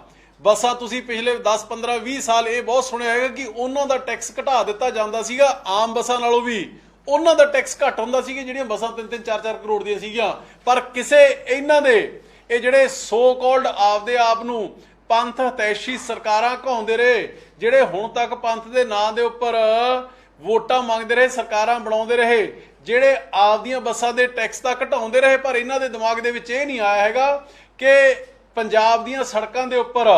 ਬੱਸਾਂ ਤੁਸੀਂ ਪਿਛਲੇ 10 15 20 ਸਾਲ ਇਹ ਬਹੁਤ ਸੁਣਿਆ ਹੈਗਾ ਕਿ ਉਹਨਾਂ ਦਾ ਟੈਕਸ ਘਟਾ ਦਿੱਤਾ ਜਾਂਦਾ ਸੀਗਾ, ਆਮ ਬੱਸਾਂ ਨਾਲੋਂ ਵੀ ਉਹਨਾਂ ਦਾ ਟੈਕਸ ਘੱਟ ਹੁੰਦਾ ਸੀ, ਜਿਹੜੀਆਂ ਬੱਸਾਂ 3-3 4-4 ਕਰੋੜ ਦੀਆਂ ਸੀਗੀਆਂ। ਪਰ ਕਿਸੇ ਇਹਨਾਂ ਦੇ ਇਹ ਜਿਹੜੇ ਸੋ ਕਾਲਡ ਆਪਦੇ ਆਪ ਨੂੰ ਪੰਥ ਹਤੈਸ਼ੀ ਸਰਕਾਰਾਂ ਕਹਾਉਂਦੇ ਰਹੇ, ਜਿਹੜੇ ਹੁਣ ਤੱਕ ਪੰਥ ਦੇ ਨਾਂ ਦੇ ਉੱਪਰ ਵੋਟਾਂ ਮੰਗਦੇ ਰਹੇ, ਸਰਕਾਰਾਂ ਬਣਾਉਂਦੇ ਰਹੇ, ਜਿਹੜੇ ਆਪਦੀਆਂ ਬੱਸਾਂ ਦੇ ਟੈਕਸ ਤਾਂ ਘਟਾਉਂਦੇ ਰਹੇ, ਪਰ ਇਹਨਾਂ ਦੇ ਦਿਮਾਗ ਦੇ ਵਿੱਚ ਇਹ ਨਹੀਂ ਆਇਆ ਹੈਗਾ ਕਿ ਪੰਜਾਬ ਦੀਆਂ ਸੜਕਾਂ ਦੇ ਉੱਪਰ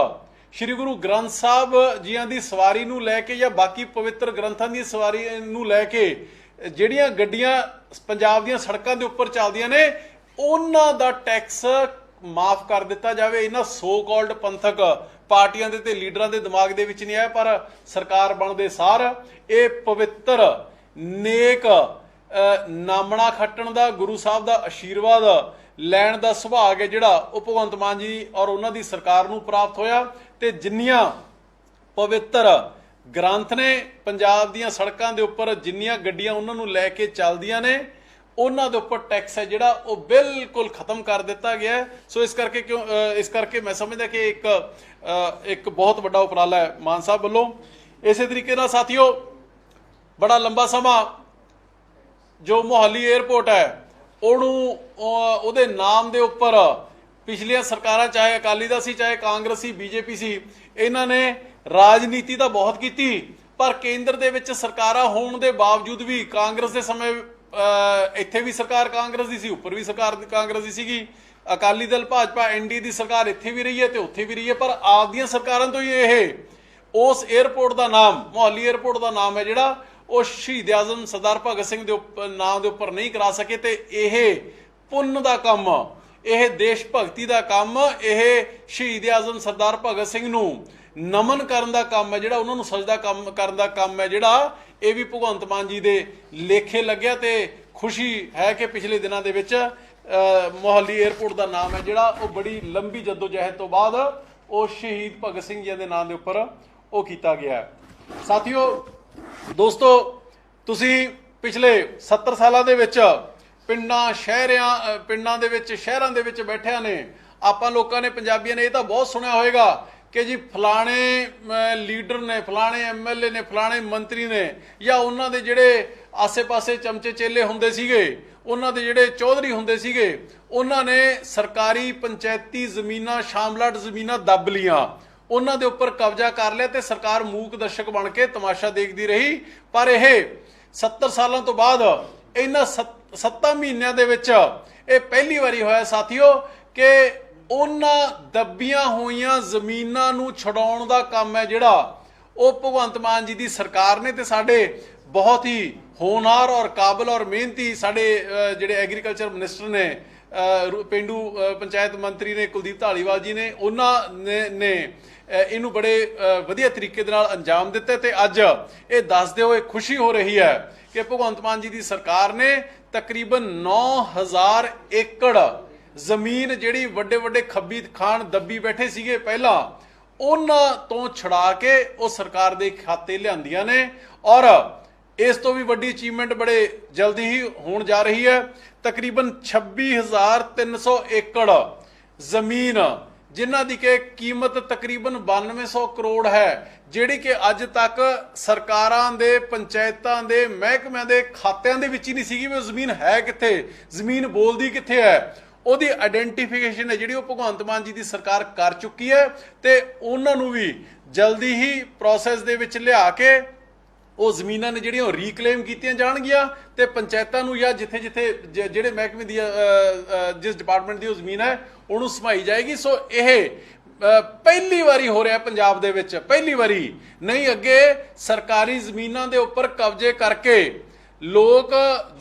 ਸ਼੍ਰੀ ਗੁਰੂ ਗ੍ਰੰਥ ਸਾਹਿਬ ਜੀਆਂ ਦੀ ਸਵਾਰੀ ਨੂੰ ਲੈ ਕੇ ਜਾਂ ਬਾਕੀ ਪਵਿੱਤਰ ਗ੍ਰੰਥਾਂ ਦੀ ਸਵਾਰੀ ਨੂੰ ਲੈ ਕੇ ਜਿਹੜੀਆਂ ਗੱਡੀਆਂ ਪੰਜਾਬ ਦੀਆਂ ਸੜਕਾਂ ਦੇ ਉੱਪਰ ਚੱਲਦੀਆਂ ਨੇ, ਉਹਨਾਂ ਦਾ ਟੈਕਸ ਮਾਫ ਕਰ ਦਿੱਤਾ ਜਾਵੇ। ਇਹਨਾਂ ਸੋ ਕਾਲਡ ਪੰਥਕ ਪਾਰਟੀਆਂ ਦੇ ਤੇ ਲੀਡਰਾਂ ਦੇ ਦਿਮਾਗ ਦੇ ਵਿੱਚ ਨਹੀਂ ਆਇਆ, ਪਰ ਸਰਕਾਰ ਬਣਦੇ ਸਾਰ ਇਹ ਪਵਿੱਤਰ ਨੇਕ ਨਾਮਣਾ ਖੱਟਣ ਦਾ, ਗੁਰੂ ਸਾਹਿਬ ਦਾ ਆਸ਼ੀਰਵਾਦ ਲੈਣ ਦਾ ਸੁਭਾਗ ਹੈ ਜਿਹੜਾ ਉਹ ਭਗਵੰਤ ਮਾਨ ਜੀ ਔਰ ਉਹਨਾਂ ਦੀ ਸਰਕਾਰ ਨੂੰ ਪ੍ਰਾਪਤ ਹੋਇਆ। ਤੇ ਜਿੰਨੀਆਂ ਪਵਿੱਤਰ ਗ੍ਰੰਥ ਨੇ ਪੰਜਾਬ ਦੀਆਂ ਸੜਕਾਂ ਦੇ ਉੱਪਰ, ਜਿੰਨੀਆਂ ਗੱਡੀਆਂ ਉਹਨਾਂ ਨੂੰ ਲੈ ਕੇ ਚੱਲਦੀਆਂ ਨੇ, ਉਹਨਾਂ ਦੇ ਉੱਪਰ ਟੈਕਸ ਹੈ ਜਿਹੜਾ ਉਹ ਬਿਲਕੁਲ ਖਤਮ ਕਰ ਦਿੱਤਾ ਗਿਆ। ਸੋ ਇਸ ਕਰਕੇ ਮੈਂ ਸਮਝਦਾ ਕਿ ਇੱਕ ਬਹੁਤ ਵੱਡਾ ਉਪਰਾਲਾ ਹੈ ਮਾਨ ਸਾਹਿਬ ਵੱਲੋਂ। ਇਸੇ ਤਰੀਕੇ ਨਾਲ ਸਾਥੀਓ, ਬੜਾ ਲੰਬਾ ਸਮਾਂ ਜੋ ਮੋਹਾਲੀ 에ਅਰਪੋਰਟ ਹੈ ਉਹਨੂੰ ਉਹਦੇ ਨਾਮ ਦੇ ਉੱਪਰ ਪਿਛਲੀਆਂ ਸਰਕਾਰਾਂ, ਚਾਹੇ ਅਕਾਲੀ ਦਾ ਸੀ ਚਾਹੇ ਕਾਂਗਰਸ ਸੀ BJP ਸੀ, ਇਹਨਾਂ ਨੇ ਰਾਜਨੀਤੀ ਤਾਂ ਬਹੁਤ ਕੀਤੀ, ਪਰ ਕੇਂਦਰ ਦੇ ਵਿੱਚ ਸਰਕਾਰਾਂ ਹੋਣ ਦੇ ਬਾਵਜੂਦ ਵੀ ਕਾਂਗਰਸ ਦੇ ਸਮੇਂ ਇੱਥੇ ਵੀ ਸਰਕਾਰ ਕਾਂਗਰਸ ਦੀ ਸੀ, ਉੱਪਰ ਵੀ ਸਰਕਾਰ ਕਾਂਗਰਸ ਦੀ ਸੀਗੀ, ਅਕਾਲੀ ਦਲ ਭਾਜਪਾ NDA ਦੀ ਸਰਕਾਰ ਇੱਥੇ ਵੀ ਰਹੀ ਹੈ ਤੇ ਉੱਥੇ ਵੀ ਰਹੀ ਹੈ, ਪਰ ਆਪਦੀਆਂ ਸਰਕਾਰਾਂ ਤੋਂ ਹੀ ਇਹ ਉਸ 에ਅਰਪੋਰਟ ਦਾ ਨਾਮ, ਮੋਹਾਲੀ 에ਅਰਪੋਰਟ ਦਾ ਨਾਮ ਹੈ ਜਿਹੜਾ ਉਹ ਸ਼ਹੀਦ ਆਜ਼ਮ ਸਰਦਾਰ ਭਗਤ ਸਿੰਘ ਦੇ ਨਾਮ ਦੇ ਉੱਪਰ ਨਹੀਂ ਕਰਾ ਸਕੇ। ਤੇ ਇਹ ਪੁੰਨ ਦਾ ਕੰਮ, ਇਹ ਦੇਸ਼ ਭਗਤੀ ਦਾ ਕੰਮ, ਇਹ ਸ਼ਹੀਦ ਆਜ਼ਮ ਸਰਦਾਰ ਭਗਤ ਸਿੰਘ ਨੂੰ ਨਮਨ ਕਰਨ ਦਾ ਕੰਮ ਹੈ ਜਿਹੜਾ, ਉਹਨਾਂ ਨੂੰ ਸਜਦਾ ਕਰਨ ਦਾ ਕੰਮ ਹੈ ਜਿਹੜਾ, ਇਹ ਵੀ ਭਗਵੰਤ ਮਾਨ ਜੀ ਦੇ ਲੇਖੇ ਲੱਗਿਆ। ਤੇ ਖੁਸ਼ੀ ਹੈ ਕਿ ਪਿਛਲੇ ਦਿਨਾਂ ਦੇ ਵਿੱਚ ਮੋਹਾਲੀ 에ਅਰਪੋਰਟ ਦਾ ਨਾਮ ਹੈ ਜਿਹੜਾ ਉਹ ਬੜੀ ਲੰਬੀ ਜਦੋਜਹਿਦ ਤੋਂ ਬਾਅਦ ਉਹ ਸ਼ਹੀਦ ਭਗਤ ਸਿੰਘ ਜੀ ਦੇ ਨਾਮ ਦੇ ਉੱਪਰ ਉਹ ਕੀਤਾ ਗਿਆ। ਸਾਥੀਓ, ਦੋਸਤੋ, ਤੁਸੀਂ ਪਿਛਲੇ 70 ਸਾਲਾਂ ਦੇ ਵਿੱਚ ਪਿੰਡਾਂ ਦੇ ਵਿੱਚ, ਸ਼ਹਿਰਾਂ ਦੇ ਵਿੱਚ ਬੈਠਿਆਂ ਨੇ ਆਪਾਂ ਲੋਕਾਂ ਨੇ, ਪੰਜਾਬੀਆਂ ਨੇ ਇਹ ਤਾਂ ਬਹੁਤ ਸੁਣਿਆ ਹੋਏਗਾ ਕਿ ਜੀ ਫਲਾਣੇ ਲੀਡਰ ਨੇ, ਫਲਾਣੇ MLA ਨੇ, ਫਲਾਣੇ ਮੰਤਰੀ ਨੇ, ਜਾਂ ਉਹਨਾਂ ਦੇ ਜਿਹੜੇ ਆਸੇ-ਪਾਸੇ ਚਮਚੇ ਚੇਲੇ ਹੁੰਦੇ ਸੀਗੇ, ਉਹਨਾਂ ਦੇ ਜਿਹੜੇ ਚੌਧਰੀ ਹੁੰਦੇ ਸੀਗੇ, ਉਹਨਾਂ ਨੇ ਸਰਕਾਰੀ ਪੰਚਾਇਤੀ ਜ਼ਮੀਨਾਂ, ਸ਼ਾਮਲਾਟ ਜ਼ਮੀਨਾਂ ਦੱਬ ਲੀਆਂ, ਉਹਨਾਂ ਦੇ ਉੱਪਰ ਕਬਜ਼ਾ ਕਰ ਲਿਆ ਤੇ ਸਰਕਾਰ ਮੂਕ ਦਰਸ਼ਕ ਬਣ ਕੇ ਤਮਾਸ਼ਾ ਦੇਖਦੀ ਰਹੀ। ਪਰ ਇਹ 70 ਸਾਲਾਂ ਤੋਂ ਬਾਅਦ ਇਹਨਾਂ 7 ਮਹੀਨਿਆਂ ਦੇ ਵਿੱਚ ਇਹ ਪਹਿਲੀ ਵਾਰੀ ਹੋਇਆ ਸਾਥੀਓ ਕਿ ਉਹਨਾਂ ਦੱਬੀਆਂ ਹੋਈਆਂ ਜ਼ਮੀਨਾਂ ਨੂੰ ਛਡਾਉਣ ਦਾ ਕੰਮ ਹੈ ਜਿਹੜਾ ਉਹ ਭਗਵੰਤ ਮਾਨ ਜੀ ਦੀ ਸਰਕਾਰ ਨੇ ਤੇ ਸਾਡੇ ਬਹੁਤ ਹੀ ਹੋਣਹਾਰ ਔਰ ਕਾਬਲ ਔਰ ਮਿਹਨਤੀ ਸਾਡੇ ਜਿਹੜੇ ਐਗਰੀਕਲਚਰ ਮਿਨਿਸਟਰ ਨੇ, ਪੇਂਡੂ ਪੰਚਾਇਤ ਮੰਤਰੀ ਨੇ ਕੁਲਦੀਪ ਧਾਲੀਵਾਲ ਜੀ ਨੇ, ਉਹਨਾਂ ਨੇ ਇਹਨੂੰ ਬੜੇ ਵਧੀਆ ਤਰੀਕੇ ਦੇ ਨਾਲ ਅੰਜਾਮ ਦਿੱਤਾ ਤੇ ਅੱਜ ਇਹ ਦੱਸਦੇ ਹੋਏ ਖੁਸ਼ੀ ਹੋ ਰਹੀ ਹੈ ਕਿ ਭਗਵੰਤ ਮਾਨ ਜੀ ਦੀ ਸਰਕਾਰ ਨੇ ਤਕਰੀਬਨ 9000 ਏਕੜ ਜ਼ਮੀਨ ਜਿਹੜੀ ਵੱਡੇ ਵੱਡੇ ਖੱਬੀ ਖਾਨ ਦੱਬੀ ਬੈਠੇ ਸੀਗੇ ਪਹਿਲਾਂ ਉਹਨਾਂ ਤੋਂ ਛੁਡਾ ਕੇ ਉਹ ਸਰਕਾਰ ਦੇ ਖਾਤੇ ਲਿਆਂਦੀਆਂ ਨੇ। ਔਰ ਇਸ ਤੋਂ ਵੀ ਵੱਡੀ ਅਚੀਵਮੈਂਟ ਬੜੇ ਜਲਦੀ ਹੀ ਹੋਣ ਜਾ ਰਹੀ ਹੈ। ਤਕਰੀਬਨ 26,300 ਏਕੜ ਜ਼ਮੀਨ ਜਿਨ੍ਹਾਂ ਦੀ ਕਿ ਕੀਮਤ ਤਕਰੀਬਨ 9200 ਕਰੋੜ ਹੈ, ਜਿਹੜੀ ਕਿ ਅੱਜ ਤੱਕ ਸਰਕਾਰਾਂ ਦੇ ਪੰਚਾਇਤਾਂ ਦੇ ਮਹਿਕਮਿਆਂ ਦੇ ਖਾਤਿਆਂ ਦੇ ਵਿੱਚ ਹੀ ਨਹੀਂ ਸੀਗੀ ਵੀ ਉਹ ਜ਼ਮੀਨ ਹੈ ਕਿੱਥੇ, ਜ਼ਮੀਨ ਬੋਲਦੀ ਕਿੱਥੇ ਹੈ। ਉਹਦੀ ਆਇਡੈਂਟੀਫਿਕੇਸ਼ਨ ਹੈ ਜਿਹੜੀ ਉਹ ਭਗਵੰਤ ਮਾਨ ਜੀ ਦੀ ਸਰਕਾਰ ਕਰ ਚੁੱਕੀ ਹੈ ਤੇ ਉਹਨਾਂ ਨੂੰ ਵੀ ਜਲਦੀ ਹੀ ਪ੍ਰੋਸੈਸ ਦੇ ਵਿੱਚ ਲਿਆ ਕੇ ਉਹ ਜ਼ਮੀਨਾਂ ਨੇ ਜਿਹੜੀਆਂ ਉਹ ਰੀਕਲੇਮ ਕੀਤੀਆਂ ਜਾਣਗੀਆਂ ਤੇ ਪੰਚਾਇਤਾਂ ਨੂੰ ਜਾਂ ਜਿੱਥੇ ਜਿੱਥੇ ਜਿਹੜੇ ਮਹਿਕਮੇ ਦੀ ਜਿਸ ਡਿਪਾਰਟਮੈਂਟ ਦੀ ਉਹ ਜ਼ਮੀਨ ਹੈ ਉਹਨੂੰ ਸਮਾਈ ਜਾਏਗੀ। ਸੋ ਇਹ ਪਹਿਲੀ ਵਾਰੀ ਹੋ ਰਿਹਾ ਪੰਜਾਬ ਦੇ ਵਿੱਚ, ਪਹਿਲੀ ਵਾਰੀ ਨਹੀਂ। ਅੱਗੇ ਸਰਕਾਰੀ ਜ਼ਮੀਨਾਂ ਦੇ ਉੱਪਰ ਕਬਜ਼ੇ ਕਰਕੇ ਲੋਕ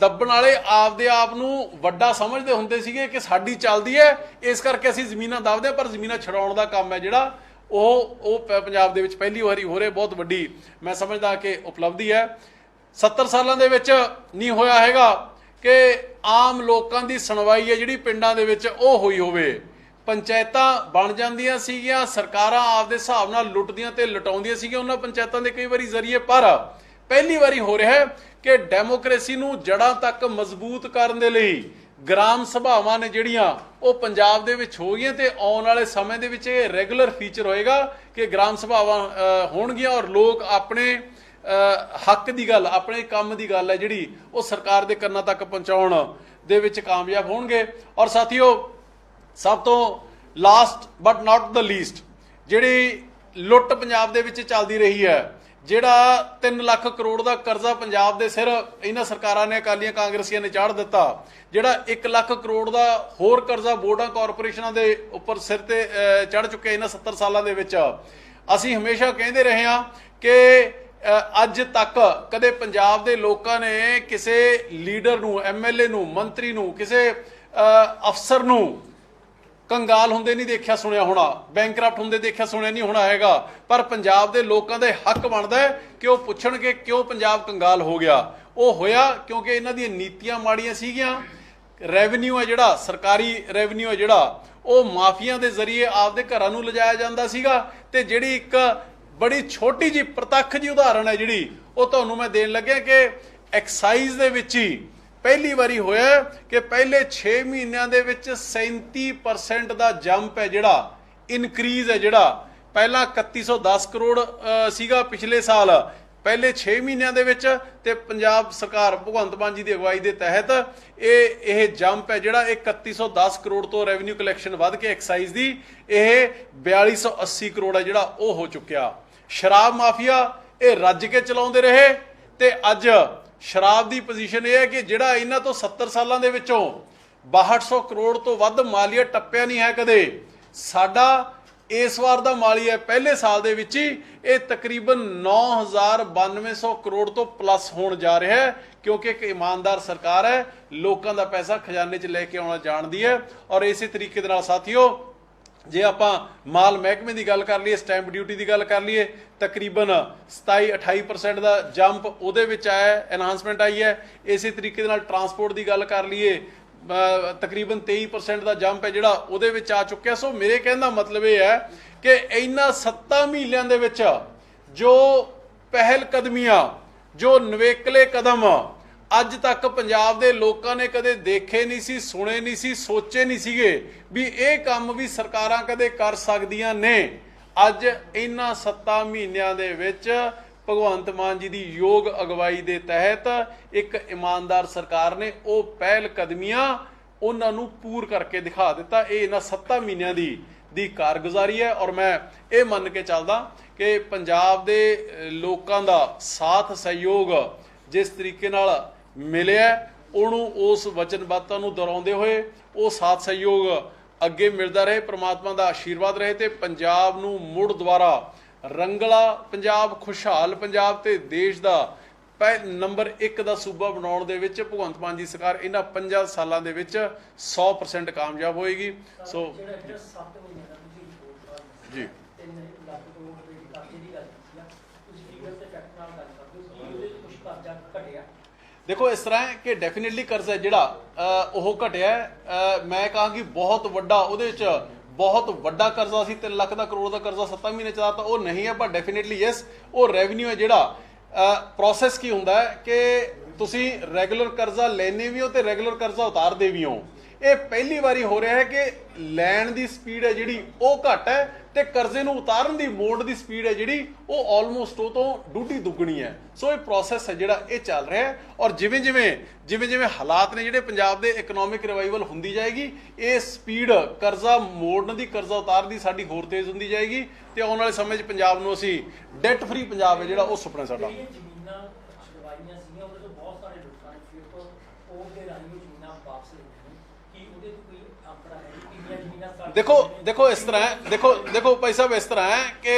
ਦੱਬਣ ਵਾਲੇ ਆਪਦੇ ਆਪ ਨੂੰ ਵੱਡਾ ਸਮਝਦੇ ਹੁੰਦੇ ਸੀਗੇ ਕਿ ਸਾਡੀ ਚੱਲਦੀ ਹੈ ਇਸ ਕਰਕੇ ਅਸੀਂ ਜ਼ਮੀਨਾਂ ਦੱਬਦੇ, ਪਰ ਜ਼ਮੀਨਾਂ ਛਡਾਉਣ ਦਾ ਕੰਮ ਹੈ ਜਿਹੜਾ ਉਹ ਪੰਜਾਬ ਦੇ ਵਿੱਚ ਪਹਿਲੀ ਵਾਰੀ ਹੋ ਰਿਹਾ। ਬਹੁਤ ਵੱਡੀ ਮੈਂ ਸਮਝਦਾ ਕਿ ਉਪਲਬਧੀ ਹੈ। 70 ਸਾਲਾਂ ਦੇ ਵਿੱਚ ਨਹੀਂ ਹੋਇਆ ਹੈਗਾ ਕਿ ਆਮ ਲੋਕਾਂ ਦੀ ਸੁਣਵਾਈ ਹੈ ਜਿਹੜੀ ਪਿੰਡਾਂ ਦੇ ਵਿੱਚ ਉਹ ਹੋਈ ਹੋਵੇ। ਪੰਚਾਇਤਾਂ ਬਣ ਜਾਂਦੀਆਂ ਸੀਗੀਆਂ, ਸਰਕਾਰਾਂ ਆਪਦੇ ਹਿਸਾਬ ਨਾਲ ਲੁੱਟਦੀਆਂ ਤੇ ਲਟਾਉਂਦੀਆਂ ਸੀਗੀਆਂ ਉਹਨਾਂ ਪੰਚਾਇਤਾਂ ਦੇ ਕਈ ਵਾਰੀ ਜ਼ਰੀਏ, ਪਰ ਪਹਿਲੀ ਵਾਰੀ ਹੋ ਰਿਹਾ ਹੈ ਕਿ ਡੈਮੋਕ੍ਰੇਸੀ ਨੂੰ ਜੜ੍ਹਾਂ ਤੱਕ ਮਜ਼ਬੂਤ ਕਰਨ ਦੇ ਲਈ ਗ੍ਰਾਮ ਸਭਾਵਾਂ ਨੇ ਜਿਹੜੀਆਂ ਉਹ ਪੰਜਾਬ ਦੇ ਵਿੱਚ ਹੋ ਗਈਆਂ ਤੇ ਆਉਣ ਵਾਲੇ ਸਮੇਂ ਦੇ ਵਿੱਚ ਇਹ ਰੈਗੂਲਰ ਫੀਚਰ ਹੋਏਗਾ ਕਿ ਗ੍ਰਾਮ ਸਭਾਵਾਂ ਹੋਣਗੀਆਂ ਔਰ ਲੋਕ ਆਪਣੇ ਹੱਕ ਦੀ ਗੱਲ, ਆਪਣੇ ਕੰਮ ਦੀ ਗੱਲ ਹੈ ਜਿਹੜੀ ਉਹ ਸਰਕਾਰ ਦੇ ਕੰਨਾਂ ਤੱਕ ਪਹੁੰਚਾਉਣ ਦੇ ਵਿੱਚ ਕਾਮਯਾਬ ਹੋਣਗੇ। ਔਰ ਸਾਥੀਓ, ਸਭ ਤੋਂ last but not the least ਜਿਹੜੀ ਲੁੱਟ ਪੰਜਾਬ ਦੇ ਵਿੱਚ ਚੱਲਦੀ ਰਹੀ ਹੈ, ਜਿਹੜਾ 3 ਲੱਖ ਕਰੋੜ ਦਾ ਕਰਜ਼ਾ ਪੰਜਾਬ ਦੇ ਸਿਰ ਇਹਨਾਂ ਸਰਕਾਰਾਂ ਨੇ, ਅਕਾਲੀਆਂ ਕਾਂਗਰਸੀਆਂ ਨੇ ਚਾੜ ਦਿੱਤਾ, ਜਿਹੜਾ 1 ਲੱਖ ਕਰੋੜ ਦਾ ਹੋਰ ਕਰਜ਼ਾ ਬੋਰਡਾਂ ਕਾਰਪੋਰੇਸ਼ਨਾਂ ਦੇ ਉੱਪਰ ਸਿਰ ਤੇ ਚੜ ਚੁੱਕਿਆ ਇਹਨਾਂ 70 ਸਾਲਾਂ ਦੇ ਵਿੱਚ। ਅਸੀਂ ਹਮੇਸ਼ਾ ਕਹਿੰਦੇ ਰਹੇ ਹਾਂ ਕਿ ਅੱਜ ਤੱਕ ਕਦੇ ਪੰਜਾਬ ਦੇ ਲੋਕਾਂ ਨੇ ਕਿਸੇ ਲੀਡਰ ਨੂੰ, MLA ਨੂੰ, ਮੰਤਰੀ ਨੂੰ, ਕਿਸੇ ਅਫਸਰ ਨੂੰ ਕੰਗਾਲ ਹੁੰਦੇ ਨਹੀਂ ਦੇਖਿਆ ਸੁਣਿਆ ਹੋਣਾ, ਬੈਂਕਰਪਟ ਹੁੰਦੇ ਦੇਖਿਆ ਸੁਣਿਆ ਨਹੀਂ ਹੋਣਾ ਹੈਗਾ। ਪਰ ਪੰਜਾਬ ਦੇ ਲੋਕਾਂ ਦਾ ਹੱਕ ਬਣਦਾ ਹੈ ਕਿ ਉਹ ਪੁੱਛਣਗੇ ਕਿਉਂ ਪੰਜਾਬ ਕੰਗਾਲ ਹੋ ਗਿਆ। ਉਹ ਹੋਇਆ ਕਿਉਂਕਿ ਇਹਨਾਂ ਦੀਆਂ ਨੀਤੀਆਂ ਮਾੜੀਆਂ ਸੀਗੀਆਂ। ਰੈਵਨਿਊ ਹੈ ਜਿਹੜਾ, ਸਰਕਾਰੀ ਰੈਵਨਿਊ ਹੈ ਜਿਹੜਾ, ਉਹ ਮਾਫੀਆਂ ਦੇ ਜ਼ਰੀਏ ਆਪਦੇ ਘਰਾਂ ਨੂੰ ਲਿਜਾਇਆ ਜਾਂਦਾ ਸੀਗਾ। ਤੇ ਜਿਹੜੀ ਇੱਕ ਬੜੀ ਛੋਟੀ ਜਿਹੀ ਪ੍ਰਤੱਖ ਜਿਹੀ ਉਦਾਹਰਣ ਹੈ ਜਿਹੜੀ ਉਹ ਤੁਹਾਨੂੰ ਮੈਂ ਦੇਣ ਲੱਗਿਆ ਕਿ ਐਕਸਾਈਜ਼ ਦੇ ਵਿੱਚ ਹੀ ਪਹਿਲੀ ਵਾਰੀ ਹੋਇਆ ਕਿ ਪਹਿਲੇ 6 ਮਹੀਨਿਆਂ ਦੇ ਵਿੱਚ 37% ਦਾ ਜੰਪ ਹੈ ਜਿਹੜਾ, ਇਨਕਰੀਜ਼ ਹੈ ਜਿਹੜਾ। ਪਹਿਲਾਂ 3110 ਕਰੋੜ ਸੀਗਾ ਪਿਛਲੇ ਸਾਲ ਪਹਿਲੇ 6 ਮਹੀਨਿਆਂ ਦੇ ਵਿੱਚ, ਤੇ ਪੰਜਾਬ ਸਰਕਾਰ ਭਗਵੰਤ ਮਾਨ ਜੀ ਦੀ ਅਗਵਾਈ ਦੇ ਤਹਿਤ ਇਹ ਜੰਪ ਹੈ ਜਿਹੜਾ, ਇਹ 3110 ਕਰੋੜ ਤੋਂ ਰੈਵਨਿਊ ਕਲੈਕਸ਼ਨ ਵੱਧ ਕੇ ਐਕਸਾਈਜ਼ ਦੀ ਇਹ 4280 ਕਰੋੜ ਹੈ ਜਿਹੜਾ ਉਹ ਹੋ ਚੁੱਕਿਆ। ਸ਼ਰਾਬ ਮਾਫੀਆ ਇਹ ਰੱਜ ਕੇ ਚਲਾਉਂਦੇ ਰਹੇ ਤੇ ਅੱਜ ਸ਼ਰਾਬ ਦੀ ਪੋਜੀਸ਼ਨ ਇਹ ਹੈ ਕਿ ਜਿਹੜਾ ਇਹਨਾਂ ਤੋਂ 70 ਸਾਲਾਂ ਦੇ ਵਿੱਚੋਂ 6200 ਕਰੋੜ ਤੋਂ ਵੱਧ ਮਾਲੀਆ ਟੱਪਿਆ ਨਹੀਂ ਹੈ ਕਦੇ, ਸਾਡਾ ਇਸ ਵਾਰ ਦਾ ਮਾਲੀਆ ਪਹਿਲੇ ਸਾਲ ਦੇ ਵਿੱਚ ਹੀ ਇਹ ਤਕਰੀਬਨ 9900 ਕਰੋੜ ਤੋਂ ਪਲੱਸ ਹੋਣ ਜਾ ਰਿਹਾ ਹੈ, ਕਿਉਂਕਿ ਇੱਕ ਇਮਾਨਦਾਰ ਸਰਕਾਰ ਹੈ, ਲੋਕਾਂ ਦਾ ਪੈਸਾ ਖਜ਼ਾਨੇ 'ਚ ਲੈ ਕੇ ਆਉਣਾ ਜਾਣਦੀ ਹੈ। ਔਰ ਇਸੇ ਤਰੀਕੇ ਦੇ ਨਾਲ ਸਾਥੀਓ, ਜੇ ਆਪਾਂ ਮਾਲ ਮਹਿਕਮੇ ਦੀ ਗੱਲ ਕਰ ਲਈਏ, ਸਟੈਂਪ ਡਿਊਟੀ ਦੀ ਗੱਲ ਕਰ ਲਈਏ, ਤਕਰੀਬਨ 27-28% ਦਾ ਜੰਪ ਉਹਦੇ ਵਿੱਚ ਆਇਆ, ਐਨਹਾਂਸਮੈਂਟ ਆਈ ਹੈ। ਇਸੇ ਤਰੀਕੇ ਦੇ ਨਾਲ ਟਰਾਂਸਪੋਰਟ ਦੀ ਗੱਲ ਕਰ ਲਈਏ, ਤਕਰੀਬਨ 23% ਦਾ ਜੰਪ ਹੈ ਜਿਹੜਾ ਉਹਦੇ ਵਿੱਚ ਆ ਚੁੱਕਿਆ। ਸੋ ਮੇਰੇ ਕਹਿਣ ਦਾ ਮਤਲਬ ਇਹ ਹੈ ਕਿ ਇਹਨਾਂ 7 ਮਹੀਨਿਆਂ ਦੇ ਵਿੱਚ ਜੋ ਪਹਿਲ ਕਦਮੀਆਂ, ਜੋ ਨਵੇਕਲੇ ਕਦਮ ਅੱਜ ਤੱਕ ਪੰਜਾਬ ਦੇ ਲੋਕਾਂ ਨੇ ਕਦੇ ਦੇਖੇ ਨਹੀਂ ਸੀ, ਸੁਣੇ ਨਹੀਂ ਸੀ, ਸੋਚੇ ਨਹੀਂ ਸੀਗੇ ਵੀ ਇਹ ਕੰਮ ਵੀ ਸਰਕਾਰਾਂ ਕਦੇ ਕਰ ਸਕਦੀਆਂ ਨੇ, ਅੱਜ ਇਹਨਾਂ 7 ਮਹੀਨਿਆਂ ਦੇ ਵਿੱਚ ਭਗਵੰਤ ਮਾਨ ਜੀ ਦੀ ਯੋਗ ਅਗਵਾਈ ਦੇ ਤਹਿਤ ਇੱਕ ਇਮਾਨਦਾਰ ਸਰਕਾਰ ਨੇ ਉਹ ਪਹਿਲ ਕਦਮੀਆਂ ਉਹਨਾਂ ਨੂੰ ਪੂਰ ਕਰਕੇ ਦਿਖਾ ਦਿੱਤਾ। ਇਹ ਇਹਨਾਂ 7 ਮਹੀਨਿਆਂ ਦੀ ਕਾਰਗੁਜ਼ਾਰੀ ਹੈ। ਔਰ ਮੈਂ ਇਹ ਮੰਨ ਕੇ ਚੱਲਦਾ ਕਿ ਪੰਜਾਬ ਦੇ ਲੋਕਾਂ ਦਾ ਸਾਥ ਸਹਿਯੋਗ ਜਿਸ ਤਰੀਕੇ ਨਾਲ ਮਿਲਿਆ, ਉਹਨੂੰ ਉਸ ਵਚਨਬੱਧਤਾ ਨੂੰ ਦੁਹਰਾਉਂਦੇ ਹੋਏ ਉਹ ਸਾਥ ਸਹਿਯੋਗ ਅੱਗੇ ਮਿਲਦਾ ਰਹੇ, ਪ੍ਰਮਾਤਮਾ ਦਾ ਆਸ਼ੀਰਵਾਦ ਰਹੇ ਤੇ ਪੰਜਾਬ ਨੂੰ ਮੁੜ ਦੁਬਾਰਾ ਰੰਗਲਾ ਪੰਜਾਬ, ਖੁਸ਼ਹਾਲ ਪੰਜਾਬ ਤੇ ਦੇਸ਼ ਦਾ ਨੰਬਰ 1 ਦਾ ਸੂਬਾ ਬਣਾਉਣ ਦੇ ਵਿੱਚ ਭਗਵੰਤ ਮਾਨ ਜੀ ਸਰਕਾਰ ਇਹਨਾਂ 5 ਸਾਲਾਂ ਦੇ ਵਿੱਚ 100% ਕਾਮਯਾਬ ਹੋਏਗੀ। ਸੋ ਜੀ देखो इस तरह है कि डेफिनेटली कर्जा ਜਿਹੜਾ ਉਹ ਘਟਿਆ मैं कहा कि बहुत ਵੱਡਾ ਉਹਦੇ ਵਿੱਚ बहुत ਵੱਡਾ ਕਰਜ਼ਾ ਸੀ 3 ਲੱਖ ਦਾ ਕਰੋੜ ਦਾ ਕਰਜ਼ਾ 7 ਮਹੀਨੇ ਚ ਤਾਂ ਉਹ ਨਹੀਂ ਹੈ ਪਰ ਡੈਫੀਨਿਟਲੀ ਯੈਸ ਉਹ ਰੈਵਨਿਊ ਹੈ ਜਿਹੜਾ ਪ੍ਰੋਸੈਸ ਕੀ ਹੁੰਦਾ ਹੈ ਕਿ ਤੁਸੀਂ ਰੈਗੂਲਰ ਕਰਜ਼ਾ ਲੈਣੇ ਵੀ ਹੋ ਤੇ ਰੈਗੂਲਰ ਕਰਜ਼ਾ ਉਤਾਰਦੇ ਵੀ ਹੋ ਇਹ ਪਹਿਲੀ ਵਾਰੀ ਹੋ ਰਿਹਾ ਹੈ ਕਿ ਲੈਣ ਦੀ ਸਪੀਡ ਹੈ ਜਿਹੜੀ ਉਹ ਘੱਟ ਹੈ ਤੇ ਕਰਜ਼ੇ ਨੂੰ ਉਤਾਰਨ ਦੀ ਮੋੜ ਦੀ ਸਪੀਡ ਹੈ ਜਿਹੜੀ ਉਹ ਆਲਮੋਸਟ ਉਹ ਤੋਂ ਡੂਢੀ ਦੁੱਗਣੀ ਹੈ ਸੋ ਇਹ ਪ੍ਰੋਸੈਸ ਹੈ ਜਿਹੜਾ ਇਹ ਚੱਲ ਰਿਹਾ ਹੈ ਔਰ ਜਿਵੇਂ ਜਿਵੇਂ ਹਾਲਾਤ ਨੇ ਜਿਹੜੇ ਪੰਜਾਬ ਦੇ ਇਕਨੋਮਿਕ ਰਿਵਾਈਵਲ ਹੁੰਦੀ ਜਾਏਗੀ ਇਹ ਸਪੀਡ ਕਰਜ਼ਾ ਮੋੜਨ ਦੀ ਕਰਜ਼ਾ ਉਤਾਰਨ ਦੀ ਸਾਡੀ ਹੋਰ ਤੇਜ਼ ਹੁੰਦੀ ਜਾਏਗੀ ਤੇ ਆਉਣ ਵਾਲੇ ਸਮੇਂ 'ਚ ਪੰਜਾਬ ਨੂੰ ਅਸੀਂ ਡੈਟ ਫ੍ਰੀ ਪੰਜਾਬ ਹੈ ਜਿਹੜਾ ਉਹ ਸੁਪਨਾ ਸਾਡਾ देखो इस तरह है देखो भाई साहब इस तरह है कि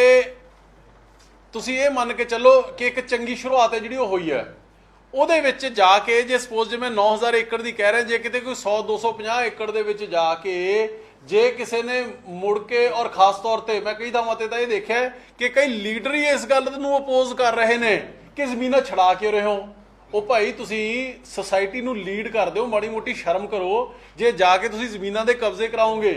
तुसी ये मान के चलो कि एक चंगी शुरुआत है जी हुई है ਉਹਦੇ ਵਿੱਚ ਜਾ ਕੇ ਜੇ ਸਪੋਜ਼ ਜਿਵੇਂ 9000 ਏਕੜ ਦੀ ਕਹਿ ਰਹੇ ਜੇ ਕਿਤੇ ਕੋਈ 100 250 ਏਕੜ ਦੇ ਵਿੱਚ ਜਾ ਕੇ ਜੇ ਕਿਸੇ ਨੇ ਮੁੜ ਕੇ ਔਰ ਖਾਸ ਤੌਰ ਤੇ ਮੈਂ ਕਈ ਥਾਵਾਂ ਤੇ ਤਾਂ ਇਹ ਦੇਖਿਆ ਕਿ ਕਈ ਲੀਡਰ ਹੀ ਇਸ ਗੱਲ ਨੂੰ ਅਪੋਜ਼ ਕਰ ਰਹੇ ਨੇ ਕਿ ਜ਼ਮੀਨਾਂ ਛੜਾ ਕੇ ਰਹੇ ਹੋ ਉਹ ਭਾਈ ਤੁਸੀਂ ਸੋਸਾਇਟੀ ਨੂੰ ਲੀਡ ਕਰਦੇ ਹੋ ਮਾੜੀ ਮੋਟੀ ਸ਼ਰਮ ਕਰੋ ਜੇ ਜਾ ਕੇ ਤੁਸੀਂ ਜ਼ਮੀਨਾਂ ਦੇ ਕਬਜ਼ੇ ਕਰਾਓਗੇ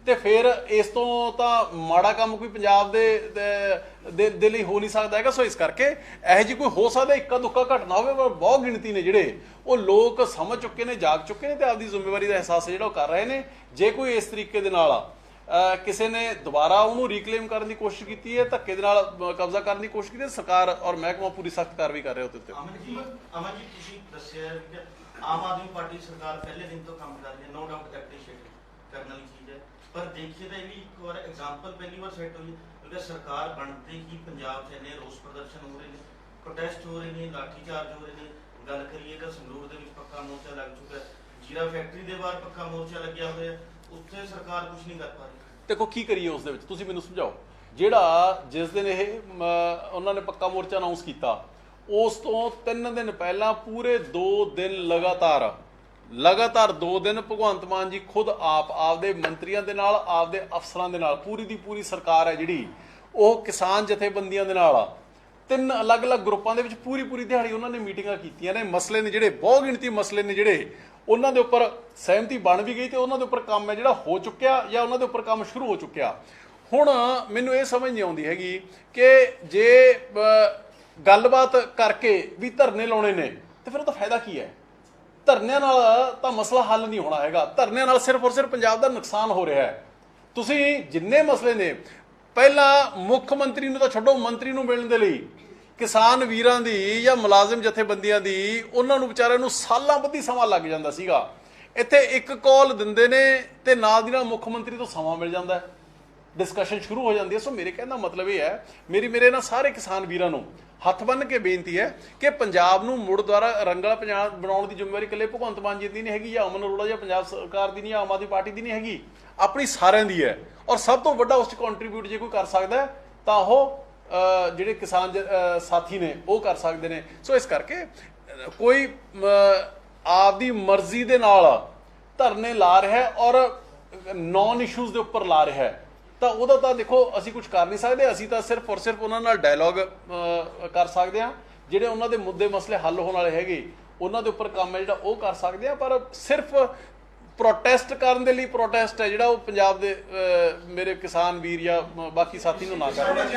ਤੇ ਫਿਰ ਇਸ ਤੋਂ ਤਾਂ ਮਾੜਾ ਕੰਮ ਕੋਈ ਪੰਜਾਬ ਦੇ ਲਈ ਹੋ ਨਹੀਂ ਸਕਦਾ ਹੈਗਾ ਸੋ ਇਸ ਕਰਕੇ ਇਹੋ ਜਿਹੀ ਕੋਈ ਹੋ ਸਕਦਾ ਇੱਕਾ ਦੁੱਕਾ ਘਟਨਾ ਹੋਵੇ ਪਰ ਬਹੁਤ ਗਿਣਤੀ ਨੇ ਜਿਹੜੇ ਉਹ ਲੋਕ ਸਮਝ ਚੁੱਕੇ ਨੇ ਜਾਗ ਚੁੱਕੇ ਨੇ ਤੇ ਆਪਦੀ ਜ਼ਿੰਮੇਵਾਰੀ ਦਾ ਅਹਿਸਾਸ ਜਿਹੜਾ ਉਹ ਕਰ ਰਹੇ ਨੇ ਜੇ ਕੋਈ ਇਸ ਤਰੀਕੇ ਦੇ ਨਾਲ ਕਿਸੇ ਨੇ ਦੁਬਾਰਾ ਉਹਨੂੰ ਰੀਕਲੇਮ ਕਰਨ ਦੀ ਕੋਸ਼ਿਸ਼ ਕੀਤੀ ਹੈ ਧੱਕੇ ਦੇ ਨਾਲ ਕਬਜ਼ਾ ਕਰਨ ਦੀ ਕੋਸ਼ਿਸ਼ ਕੀਤੀ ਸਰਕਾਰ ਔਰ ਮਹਿਕਮਾ ਪੂਰੀ ਸਖਤ ਕਾਰਵਾਈ ਕਰ ਰਿਹਾ ਉਹਦੇ ਉੱਤੇ ਅਮਨ ਜੀ ਤੁਸੀਂ ਦੱਸਿਆ ਕਿ ਆਮ ਆਦਮੀ ਪਾਰਟੀ ਸਰਕਾਰ ਪਹਿਲੇ ਦਿਨ ਤੋਂ ਕੰਮ ਕਰ ਰਹੀ ਹੈ ਨੋ ਡਾਊਟ ਐਪਰੀਸ਼ੀਏਟ ਕਰਨ ਵਾਲੀ ਚੀਜ਼ ਹੈ ਪਰ ਦੇਖੀਏ ਤਾਂ ਇਹ ਵੀ ਇੱਕ ਵਾਰ ਐਗਜ਼ਾਮਪਲ ਪਹਿਲੀ ਵਾਰ ਸੈੱਟ ਹੋਈ ਕਿਉਂਕਿ ਸਰਕਾਰ ਬਣਦੇ ਹੀ ਪੰਜਾਬ 'ਚ ਇੰਨੇ ਰੋਸ ਪ੍ਰਦਰਸ਼ਨ ਹੋ ਰਹੇ ਨੇ ਪ੍ਰੋਟੈਸਟ ਹੋ ਰਹੇ ਨੇ ਲਾਠੀ ਚਾਰਜ ਹੋ ਰਹੇ ਨੇ ਗੱਲ ਕਰੀਏ ਤਾਂ ਸੰਗਰੂਰ ਦੇ ਵਿੱਚ ਪੱਕਾ ਮੋਰਚਾ ਲੱਗ ਚੁੱਕਾ ਜੀਰਾ ਫੈਕਟਰੀ ਦੇ ਬਾਹਰ ਪੱਕਾ ਮੋਰਚਾ ਲੱਗਿਆ ਹੋਇਆ ਉੱਥੇ ਸਰਕਾਰ ਕੁਝ ਨਹੀਂ ਕਰ ਪਾ ਰਹੀ ਦੇਖੋ ਕੀ ਕਰੀਏ ਉਸ ਦੇ ਵਿੱਚ ਤੁਸੀਂ ਮੈਨੂੰ ਸਮਝਾਓ ਜਿਹੜਾ ਜਿਸ ਦਿਨ ਇਹ ਉਹਨਾਂ ਨੇ ਪੱਕਾ ਮੋਰਚਾ ਅਨਾਉਂਸ ਕੀਤਾ ਉਸ ਤੋਂ 3 ਦਿਨ ਪਹਿਲਾਂ ਪੂਰੇ 2 ਦਿਨ ਲਗਾਤਾਰ 2 ਦਿਨ ਭਗਵੰਤ ਮਾਨ ਜੀ ਖੁਦ ਆਪਦੇ ਮੰਤਰੀਆਂ ਦੇ ਨਾਲ ਆਪਦੇ ਅਫਸਰਾਂ ਦੇ ਨਾਲ ਪੂਰੀ ਦੀ ਪੂਰੀ ਸਰਕਾਰ ਹੈ ਜਿਹੜੀ ਉਹ ਕਿਸਾਨ ਜਥੇਬੰਦੀਆਂ ਦੇ ਨਾਲ 3 ਅਲੱਗ-ਅਲੱਗ ਗਰੁੱਪਾਂ ਦੇ ਵਿੱਚ ਪੂਰੀ ਦਿਹਾੜੀ ਉਹਨਾਂ ਨੇ ਮੀਟਿੰਗਾਂ ਕੀਤੀਆਂ ਨੇ ਮਸਲੇ ਨੇ ਜਿਹੜੇ ਬਹੁਤ ਗਿਣਤੀ ਮਸਲੇ ਨੇ ਜਿਹੜੇ ਉਹਨਾਂ ਦੇ ਉੱਪਰ ਸਹਿਮਤੀ ਬਣ ਵੀ ਗਈ ਤੇ ਉਹਨਾਂ ਦੇ ਉੱਪਰ ਕੰਮ ਹੈ ਜਿਹੜਾ ਹੋ ਚੁੱਕਿਆ ਜਾਂ ਉਹਨਾਂ ਦੇ ਉੱਪਰ ਕੰਮ ਸ਼ੁਰੂ ਹੋ ਚੁੱਕਿਆ ਹੁਣ ਮੈਨੂੰ ਇਹ ਸਮਝ ਨਹੀਂ ਆਉਂਦੀ ਹੈਗੀ ਕਿ ਜੇ ਗੱਲਬਾਤ ਕਰਕੇ ਵੀ ਧਰਨੇ ਲਾਉਣੇ ਨੇ ਤੇ ਫਿਰ ਉਹਦਾ ਫਾਇਦਾ ਕੀ ਹੈ ਧਰਨਿਆਂ ਨਾਲ ਤਾਂ ਮਸਲਾ ਹੱਲ ਨਹੀਂ ਹੋਣਾ ਹੈਗਾ ਧਰਨਿਆਂ ਨਾਲ ਸਿਰਫ ਔਰ ਸਿਰਫ ਪੰਜਾਬ ਦਾ ਨੁਕਸਾਨ ਹੋ ਰਿਹਾ ਹੈ ਤੁਸੀਂ ਜਿੰਨੇ ਮਸਲੇ ਨੇ ਪਹਿਲਾਂ ਮੁੱਖ ਮੰਤਰੀ ਨੂੰ ਤਾਂ ਛੱਡੋ ਮੰਤਰੀ ਨੂੰ ਮਿਲਣ ਦੇ ਲਈ ਕਿਸਾਨ ਵੀਰਾਂ ਦੀ ਜਾਂ ਮੁਲਾਜ਼ਮ ਜਥੇਬੰਦੀਆਂ ਦੀ ਉਹਨਾਂ ਨੂੰ ਵਿਚਾਰਿਆਂ ਨੂੰ ਸਾਲਾਂ ਬੱਧੀ ਸਮਾਂ ਲੱਗ ਜਾਂਦਾ ਸੀਗਾ ਇੱਥੇ ਇੱਕ ਕਾਲ ਦਿੰਦੇ ਨੇ ਤੇ ਨਾਲ ਦੀ ਨਾਲ ਮੁੱਖ ਮੰਤਰੀ ਤੋਂ ਸਮਾਂ ਮਿਲ ਜਾਂਦਾ ਡਿਸਕਸ਼ਨ ਸ਼ੁਰੂ ਹੋ ਜਾਂਦੀ ਹੈ ਸੋ ਮੇਰੇ ਕਹਿਣ ਦਾ ਮਤਲਬ ਇਹ ਹੈ ਮੇਰੇ ਨਾਲ ਸਾਰੇ ਕਿਸਾਨ ਵੀਰਾਂ ਨੂੰ ਹੱਥ ਬੰਨ੍ਹ ਕੇ ਬੇਨਤੀ ਹੈ ਕਿ ਪੰਜਾਬ ਨੂੰ ਮੁੜ ਦੁਆਰਾ ਰੰਗਲਾ ਪੰਜਾਬ ਬਣਾਉਣ ਦੀ ਜ਼ਿੰਮੇਵਾਰੀ ਇਕੱਲੇ ਭਗਵੰਤ ਮਾਨ ਜੀ ਦੀ ਨਹੀਂ ਹੈਗੀ ਜਾਂ ਅਮਨ ਅਰੋੜਾ ਜਾਂ ਪੰਜਾਬ ਸਰਕਾਰ ਦੀ ਨਹੀਂ ਆਮ ਆਦਮੀ ਪਾਰਟੀ ਦੀ ਨਹੀਂ ਹੈਗੀ ਆਪਣੀ ਸਾਰਿਆਂ ਦੀ ਹੈ ਔਰ ਸਭ ਤੋਂ ਵੱਡਾ ਉਸ 'ਚ ਕੰਟਰੀਬਿਊਟ ਜੇ ਕੋਈ ਕਰ ਸਕਦਾ ਤਾਂ ਉਹ ਜਿਹੜੇ ਕਿਸਾਨ ਸਾਥੀ ਨੇ ਉਹ ਕਰ ਸਕਦੇ ਨੇ ਸੋ ਇਸ ਕਰਕੇ ਕੋਈ ਆਪਦੀ ਮਰਜ਼ੀ ਦੇ ਨਾਲ ਧਰਨੇ ਲਾ ਰਿਹਾ ਔਰ ਨੌਨ ਇਸ਼ੂਜ਼ ਦੇ ਉੱਪਰ ਲਾ ਰਿਹਾ ਤਾਂ ਉਹਦਾ ਤਾਂ ਦੇਖੋ ਅਸੀਂ ਕੁਝ ਕਰ ਨਹੀਂ ਸਕਦੇ ਅਸੀਂ ਤਾਂ ਸਿਰਫ ਔਰ ਸਿਰਫ ਉਹਨਾਂ ਨਾਲ ਡਾਇਲੋਗ ਕਰ ਸਕਦੇ ਹਾਂ ਜਿਹੜੇ ਉਹਨਾਂ ਦੇ ਮੁੱਦੇ ਮਸਲੇ ਹੱਲ ਹੋਣ ਵਾਲੇ ਹੈਗੇ ਉਹਨਾਂ ਦੇ ਉੱਪਰ ਕੰਮ ਹੈ ਜਿਹੜਾ ਉਹ ਕਰ ਸਕਦੇ ਹਾਂ ਪਰ ਸਿਰਫ ਪ੍ਰੋਟੈਸਟ ਕਰਨ ਦੇ ਲਈ ਪ੍ਰੋਟੈਸਟ ਹੈ ਜਿਹੜਾ ਉਹ ਪੰਜਾਬ ਦੇ ਮੇਰੇ ਕਿਸਾਨ ਵੀਰ ਜਾਂ ਬਾਕੀ ਸਾਥੀ ਨੂੰ ਨਾ ਕਰਨ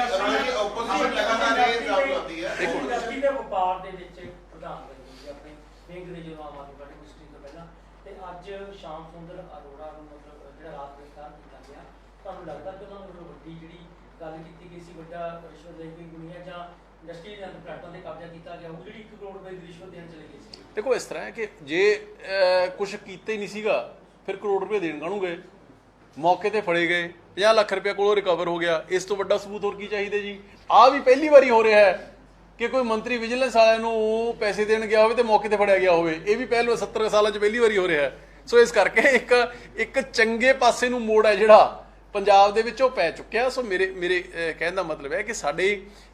ਤੁਹਾਨੂੰ ਲੱਗਦਾ ਕਿ ਉਹਨਾਂ ਨੂੰ ਵੱਡੀ ਜਿਹੜੀ ਗੱਲ ਕੀਤੀ ਗਈ ਸੀ ਵੱਡਾ ਰਿਸ਼ਵਤ ਲਈ ਗਈ ਦੁਨੀਆ ਜਾਂ ਇੰਡਸਟਰੀ ਦੇ ਅੰਦਰ ਪਲਾਟਾਂ ਤੇ ਕਬਜ਼ਾ ਕੀਤਾ ਗਿਆ ਉਹ ਜਿਹੜੀ 1 ਕਰੋੜ ਰੁਪਏ ਦੀ ਰਿਸ਼ਵਤ ਦੇਣ ਚਲੇ ਗਏ ਸੀ ਦੇਖੋ ਇਸ ਤਰ੍ਹਾਂ ਹੈ ਕਿ ਜੇ ਕੁਝ ਕੀਤਾ ਹੀ ਨਹੀਂ ਸੀਗਾ ਫਿਰ ਕਰੋੜ ਰੁਪਏ ਦੇਣ ਕਾਹਨੂੰ ਗਏ ਮੌਕੇ ਤੇ ਫੜੇ ਗਏ 50 ਲੱਖ ਰੁਪਏ ਕੋਲੋਂ ਰਿਕਵਰ ਹੋ ਗਿਆ ਇਸ ਤੋਂ ਵੱਡਾ ਸਬੂਤ ਹੋਰ ਕੀ ਚਾਹੀਦਾ ਜੀ ਆਹ ਵੀ ਪਹਿਲੀ ਵਾਰੀ ਹੋ ਰਿਹਾ ਹੈ ਕਿ ਕੋਈ ਮੰਤਰੀ ਵਿਜੀਲੈਂਸ ਵਾਲਿਆਂ ਨੂੰ ਪੈਸੇ ਦੇਣ ਗਿਆ ਹੋਵੇ ਤੇ ਮੌਕੇ ਤੇ ਫੜਿਆ ਗਿਆ ਹੋਵੇ ਇਹ ਵੀ ਪਹਿਲਾਂ 70 ਸਾਲਾਂ 'ਚ ਪਹਿਲੀ ਵਾਰੀ ਹੋ ਰਿਹਾ ਹੈ ਸੋ ਇਸ ਕਰਕੇ ਇੱਕ ਚੰਗੇ ਪਾਸੇ ਨੂੰ ਮੋੜ ਹੈ ਜਿਹੜਾ ਪੰਜਾਬ ਦੇ ਵਿੱਚ ਉਹ ਪੈ ਚੁੱਕਿਆ ਸੋ ਮੇਰੇ ਕਹਿਣ ਦਾ ਮਤਲਬ ਹੈ ਕਿ ਸਾਡੀ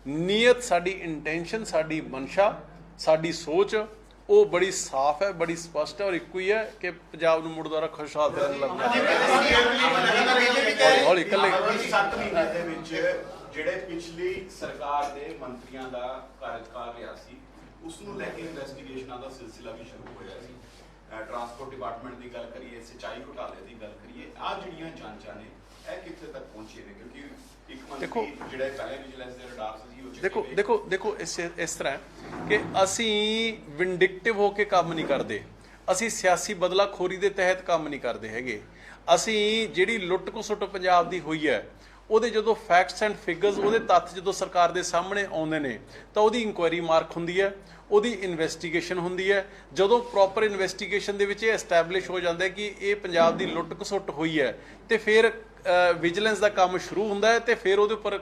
ਨੀਅਤ ਸਾਡੀ ਇੰਟੈਂਸ਼ਨ ਸਾਡੀ ਮਨਸ਼ਾ ਸਾਡੀ ਸੋਚ ਉਹ ਬੜੀ ਸਾਫ਼ ਹੈ ਬੜੀ ਸਪਸ਼ਟ ਹੈ ਔਰ ਇੱਕੋ ਹੀ ਹੈ ਕਿ ਪੰਜਾਬ ਨੂੰ ਮੁੜ ਦੁਆਰਾ ਖੁਸ਼ਹਾਲ ਕਰਨ ਲੱਗਣਾ ਹੌਲੀ ਇਕੱਲੇ 7 ਮਹੀਨੇ ਦੇ ਵਿੱਚ ਜਿਹੜੇ ਪਿਛਲੀ ਸਰਕਾਰ ਦੇ ਮੰਤਰੀਆਂ ਦਾ ਕਾਰਜਕਾਲ ਰਿਹਾ ਸੀ ਉਸ ਨੂੰ ਲੈ ਕੇ ਇਨਵੈਸਟੀਗੇਸ਼ਨਾਂ ਦਾ ਸਿਲਸਿਲਾ ਵੀ ਸ਼ੁਰੂ ਹੋਇਆ ਸੀ। ਟਰਾਂਸਪੋਰਟ ਡਿਪਾਰਟਮੈਂਟ ਦੀ ਗੱਲ ਕਰੀਏ, ਸਿੰਚਾਈ ਘੁਟਾਲੇ ਦੀ ਗੱਲ ਕਰੀਏ, ਆਹ ਜਿਹੜੀਆਂ ਜਾਂਚਾਂ ਨੇ ਇਹ ਕਿੱਥੇ ਤੱਕ ਪਹੁੰਚੀਆਂ ਨੇ? ਕਿਉਂਕਿ ਇੱਕ ਮੰਤਰੀ ਜਿਹੜੇ ਪਹਿਲੇ ਵਿਜੀਲੈਂਸ ਦੇ ਰਡਾਰ ਸੀ ਉਹ ਦੇਖੋ ਇਸ ਤਰ੍ਹਾਂ ਹੈ ਕਿ ਅਸੀਂ ਵਿੰਡਿਕਟਿਵ ਹੋ ਕੇ ਕੰਮ ਨਹੀਂ ਕਰਦੇ, ਅਸੀਂ ਸਿਆਸੀ ਬਦਲਾਖੋਰੀ ਦੇ ਤਹਿਤ ਕੰਮ ਨਹੀਂ ਕਰਦੇ ਹੈਗੇ। ਅਸੀਂ ਜਿਹੜੀ ਲੁੱਟ ਖਸੁੱਟ ਪੰਜਾਬ ਦੀ ਹੋਈ ਹੈ ਉਹਦੇ ਜਦੋਂ ਫੈਕਟਸ ਐਂਡ ਫਿਗਰਸ, ਉਹਦੇ ਤੱਥ ਜਦੋਂ ਸਰਕਾਰ ਦੇ ਸਾਹਮਣੇ ਆਉਂਦੇ ਨੇ ਤਾਂ ਉਹਦੀ ਇਨਕੁਆਇਰੀ ਮਾਰਕ ਹੁੰਦੀ ਹੈ, ਉਹਦੀ ਇਨਵੈਸਟੀਗੇਸ਼ਨ ਹੁੰਦੀ ਹੈ। ਜਦੋਂ ਪ੍ਰੋਪਰ ਇਨਵੈਸਟੀਗੇਸ਼ਨ ਦੇ ਵਿੱਚ ਇਹ ਐਸਟੈਬਲਿਸ਼ ਹੋ ਜਾਂਦਾ ਕਿ ਇਹ ਪੰਜਾਬ ਦੀ ਲੁੱਟ ਖਸੁੱਟ ਹੋਈ ਹੈ ਤੇ ਫਿਰ ਵਿਜੀਲੈਂਸ ਦਾ ਕੰਮ ਸ਼ੁਰੂ ਹੁੰਦਾ ਹੈ ਤੇ ਫਿਰ ਉਹਦੇ ਉੱਪਰ